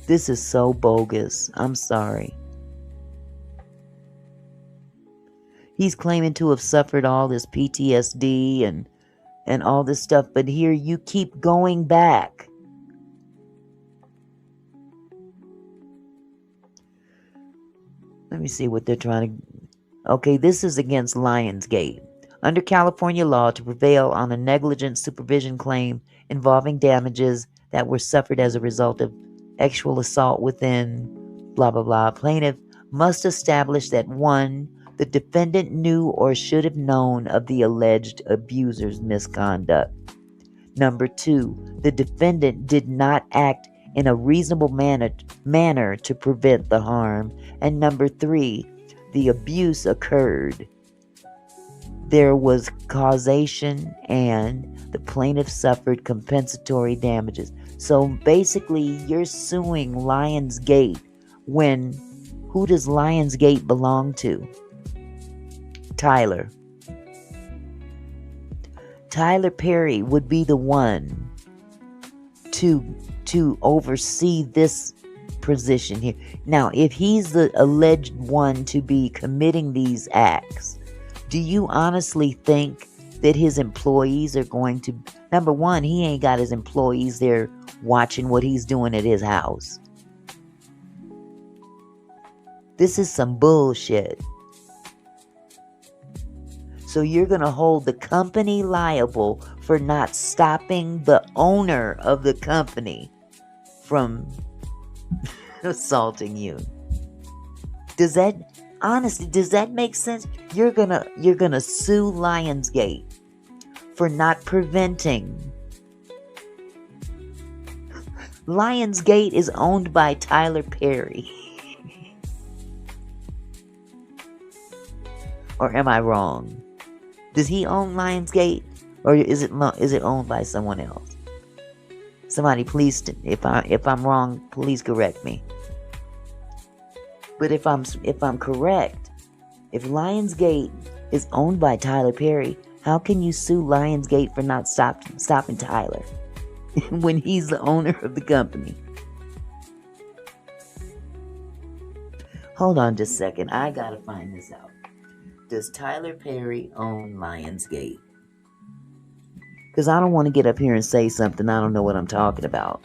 This is so bogus. I'm sorry. He's claiming to have suffered all this PTSD and all this stuff, but here you keep going back. Let me see what they're trying to... Okay, this is against Lionsgate. Under California law, to prevail on a negligent supervision claim involving damages that were suffered as a result of sexual assault within blah blah blah, plaintiff must establish that 1. The defendant knew or should have known of the alleged abuser's misconduct. Number 2, the defendant did not act in a reasonable manner to prevent the harm. And number 3, the abuse occurred. There was causation and the plaintiff suffered compensatory damages. So basically, you're suing Lionsgate when who does Lionsgate belong to? Tyler. Tyler Perry would be the one to oversee this position here. Now, if he's the alleged one to be committing these acts, do you honestly think that his employees are going to... Number one, he ain't got his employees there watching what he's doing at his house. This is some bullshit. So you're going to hold the company liable for not stopping the owner of the company from assaulting you. Does that make sense? You're going to sue Lionsgate for not preventing. Lionsgate is owned by Tyler Perry. Or am I wrong? Does he own Lionsgate, or is it owned by someone else? Somebody, please, if I'm wrong, please correct me. But if I'm correct, if Lionsgate is owned by Tyler Perry, how can you sue Lionsgate for not stopping Tyler when he's the owner of the company? Hold on just a second. I gotta find this out. Does Tyler Perry own Lionsgate? Because I don't want to get up here and say something I don't know what I'm talking about.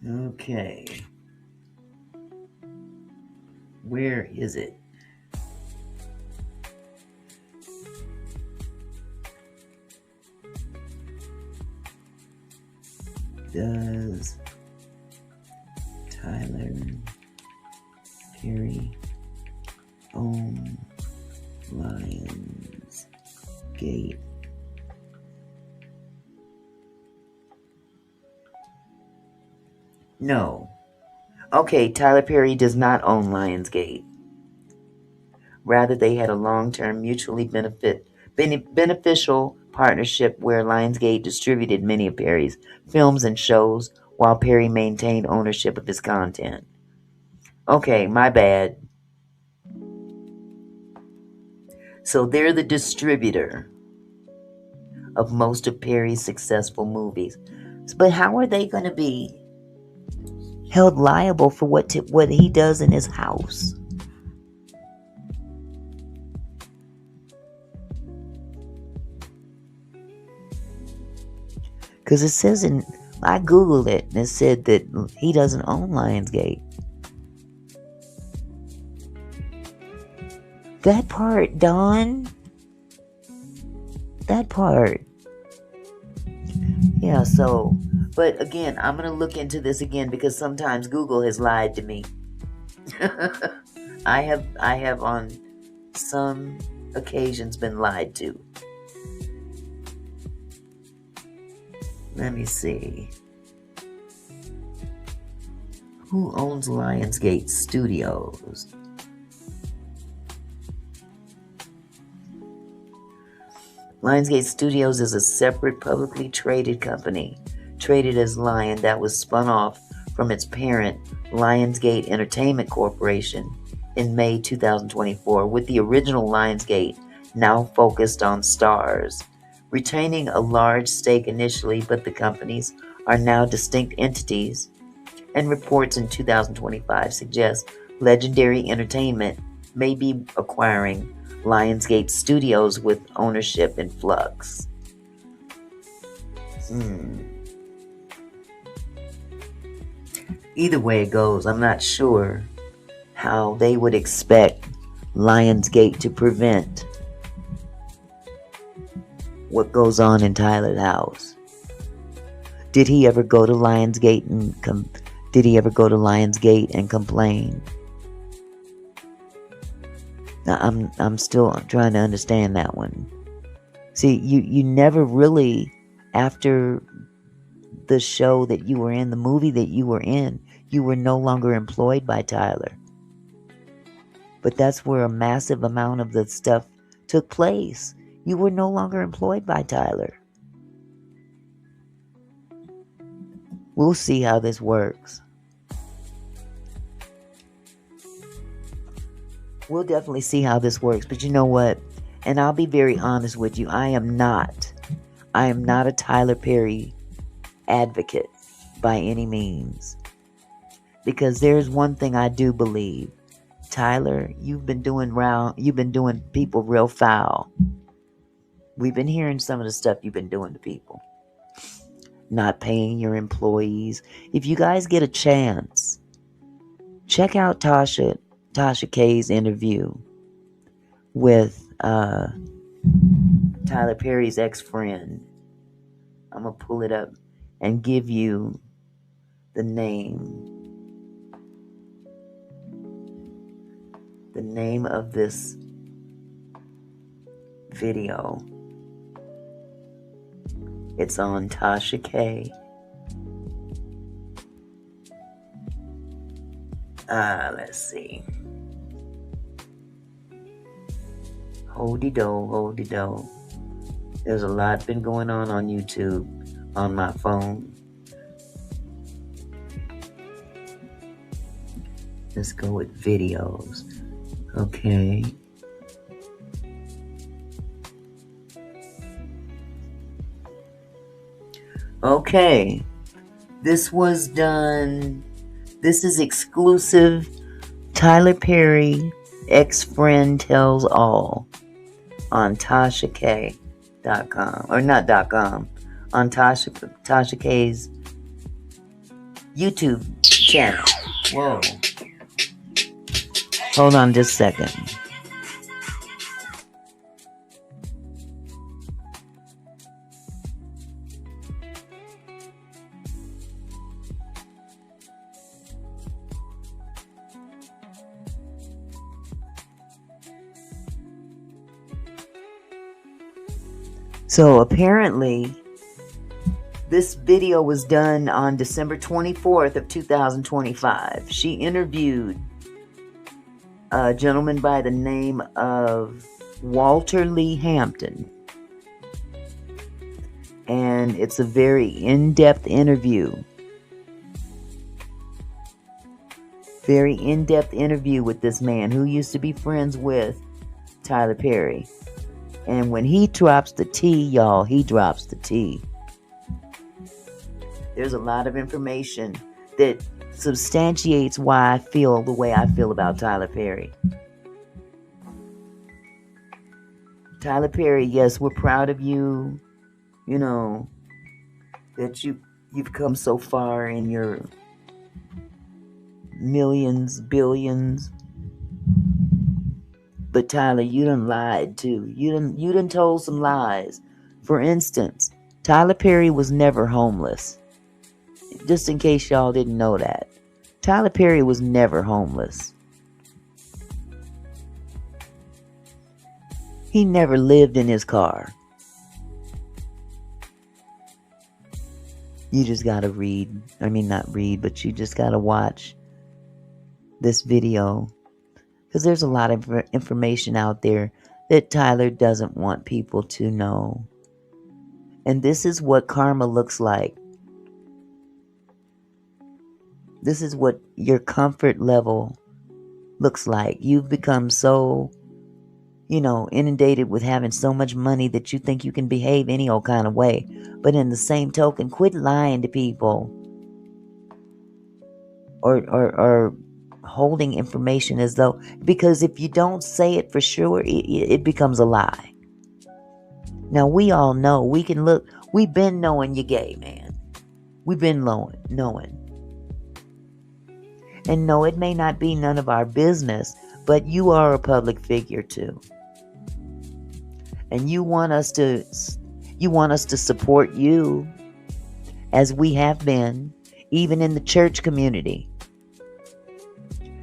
Okay. Where is it? Does Tyler Perry own Lionsgate? No. Okay, Tyler Perry does not own Lionsgate. Rather, they had a long-term mutually beneficial partnership where Lionsgate distributed many of Perry's films and shows while Perry maintained ownership of his content. Okay, my bad. So they're the distributor of most of Perry's successful movies. But how are they going to be held liable for what he does in his house? Because it says I Googled it and it said that he doesn't own Lionsgate. That part, Don. That part. Yeah, so, but again, I'm going to look into this again because sometimes Google has lied to me. I have on some occasions been lied to. Let me see. Who owns Lionsgate Studios? Lionsgate Studios is a separate publicly traded company, traded as Lion, that was spun off from its parent, Lionsgate Entertainment Corporation, in May 2024, with the original Lionsgate now focused on Starz, retaining a large stake initially, but the companies are now distinct entities, and reports in 2025 suggest Legendary Entertainment may be acquiring Lionsgate Studios with ownership in flux. Either way it goes, I'm not sure how they would expect Lionsgate to prevent what goes on in Tyler's house. Did he ever go to Lionsgate and complain? I'm still trying to understand that one. See, you never really, after the show that you were in, the movie that you were in, you were no longer employed by Tyler. But that's where a massive amount of the stuff took place. You were no longer employed by Tyler. We'll see how this works. We'll definitely see how this works. But you know what? And I'll be very honest with you. I am not a Tyler Perry advocate by any means. Because there's one thing I do believe. Tyler, you've been doing people real foul. We've been hearing some of the stuff you've been doing to people. Not paying your employees. If you guys get a chance, check out Tasha K's interview with Tyler Perry's ex-friend. I'm going to pull it up and give you the name. The name of this video. It's on Tasha K. Let's see. Hold-de-do. There's a lot been going on YouTube on my phone. Let's go with videos. Okay. Okay. This was done. This is exclusive. Tyler Perry, ex-friend tells all on TashaK.com. Or not .com. On Tasha K's YouTube channel. Whoa. Hold on just a second. So apparently, this video was done on December 24th of 2025. She interviewed a gentleman by the name of Walter Lee Hampton. And it's a very in-depth interview. Very in-depth interview with this man who used to be friends with Tyler Perry. And when he drops the tea, y'all, he drops the tea. There's a lot of information that substantiates why I feel the way I feel about Tyler Perry. Tyler Perry, yes, we're proud of you. You know, that you've come so far in your millions, billions. But Tyler, you done lied too. You done told some lies. For instance, Tyler Perry was never homeless. Just in case y'all didn't know that. Tyler Perry was never homeless. He never lived in his car. You just gotta but you just gotta watch this video. Because there's a lot of information out there that Tyler doesn't want people to know. And this is what karma looks like. This is what your comfort level looks like. You've become so, inundated with having so much money that you think you can behave any old kind of way. But in the same token, quit lying to people. Or holding information as though, because if you don't say it for sure, it becomes a lie. Now we all know, we've been knowing you're gay, man. We've been knowing. And no, it may not be none of our business, but you are a public figure too. And you want us to support you as we have been, even in the church community.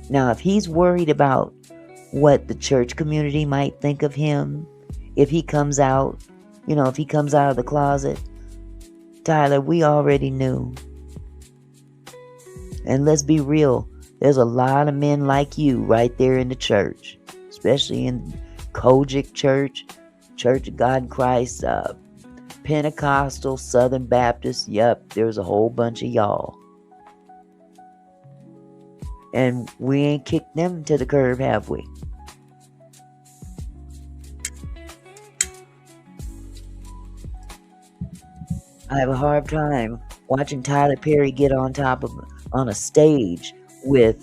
Now, if he's worried about what the church community might think of him if he comes out, if he comes out of the closet. Tyler, we already knew. And let's be real, there's a lot of men like you right there in the church, especially in Kojic Church, Church of God in Christ, Pentecostal, Southern Baptist. Yep, there's a whole bunch of y'all. And we ain't kicked them to the curb, have we? I have a hard time watching Tyler Perry get on a stage with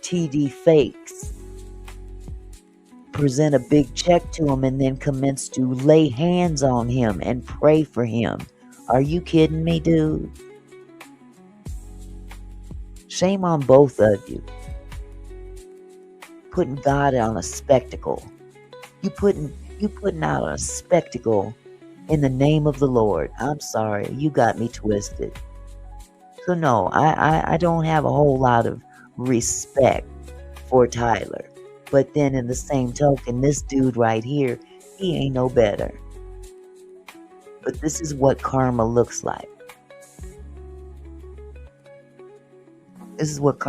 TD fakes, present a big check to him, and then commence to lay hands on him and pray for him. Are you kidding me, dude? Shame on both of you. Putting God on a spectacle. You putting out a spectacle in the name of the Lord. I'm sorry, you got me twisted. So no, I don't have a whole lot of respect for Tyler. But then in the same token, this dude right here, he ain't no better. But this is what karma looks like. This is what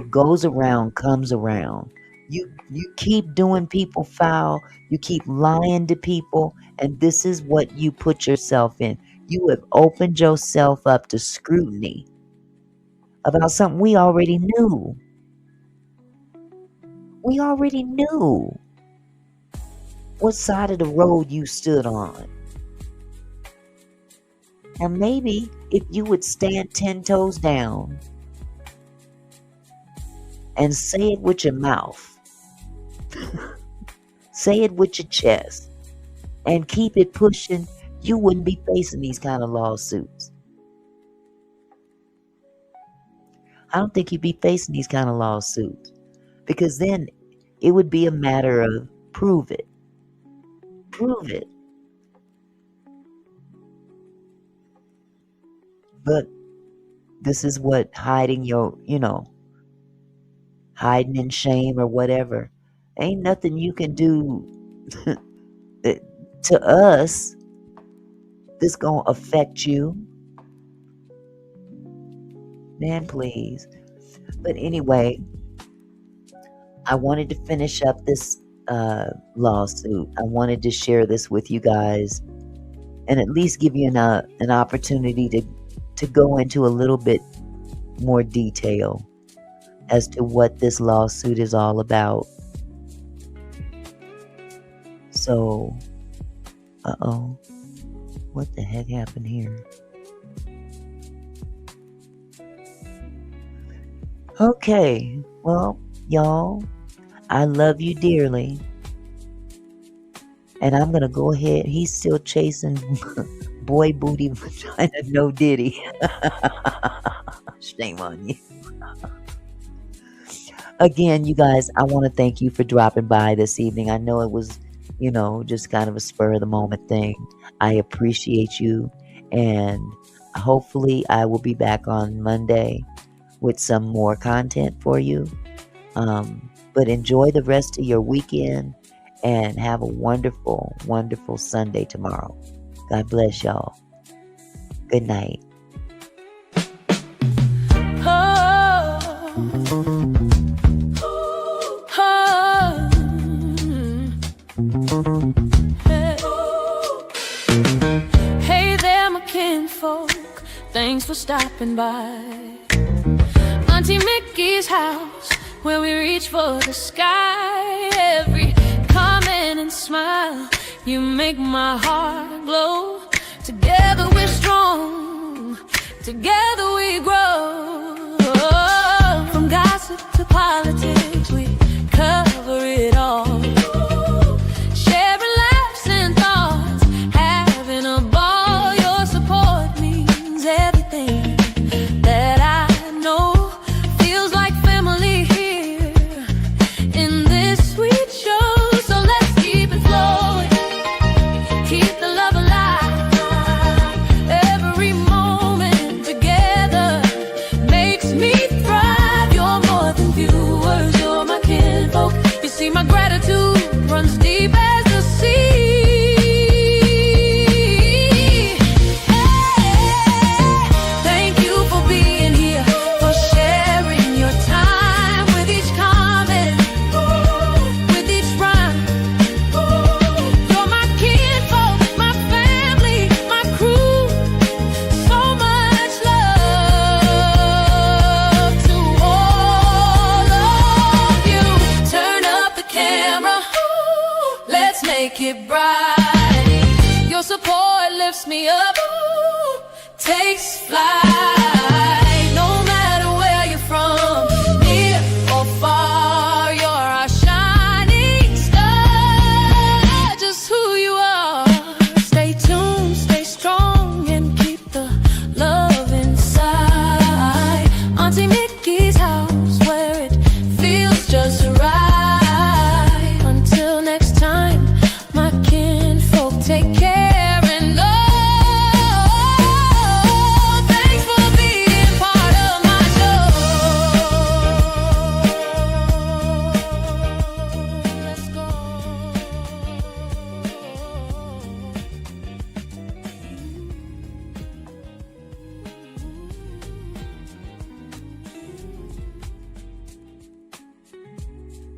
goes around comes around. You keep doing people foul, you keep lying to people, and this is what you put yourself in. You have opened yourself up to scrutiny about something we already knew. We already knew what side of the road you stood on. And maybe if you would stand 10 toes down and say it with your mouth, say it with your chest, and keep it pushing, you wouldn't be facing these kind of lawsuits. I don't think you'd be facing these kind of lawsuits, because then it would be a matter of prove it. Prove it. But this is what hiding hiding in shame or whatever. Ain't nothing you can do to us that's gonna affect you. Man, please. But anyway, I wanted to finish up this lawsuit. I wanted to share this with you guys and at least give you an opportunity to go into a little bit more detail as to what this lawsuit is all about. So, what the heck happened here? Okay, well, y'all, I love you dearly. And I'm going to go ahead. He's still chasing boy booty vagina, no diddy. Shame on you. Again, you guys, I want to thank you for dropping by this evening. I know it was, just kind of a spur of the moment thing. I appreciate you. And hopefully I will be back on Monday with some more content for you. But enjoy the rest of your weekend and have a wonderful, wonderful Sunday tomorrow. God bless y'all. Good night. Hey there, my kinfolk, thanks for stopping by Auntie Mickey's house, where we reach for the sky. Every comment and smile, you make my heart glow. Together we're strong, together we grow. From gossip to politics, we cover it all. Sharing laughs and thoughts, having a ball. Your support means everything that I know. Feels like family here in this sweet show. So let's keep it flowing, keep the love alive. Every moment together makes me thrive. You're more than viewers, lifts me up, ooh, takes flight.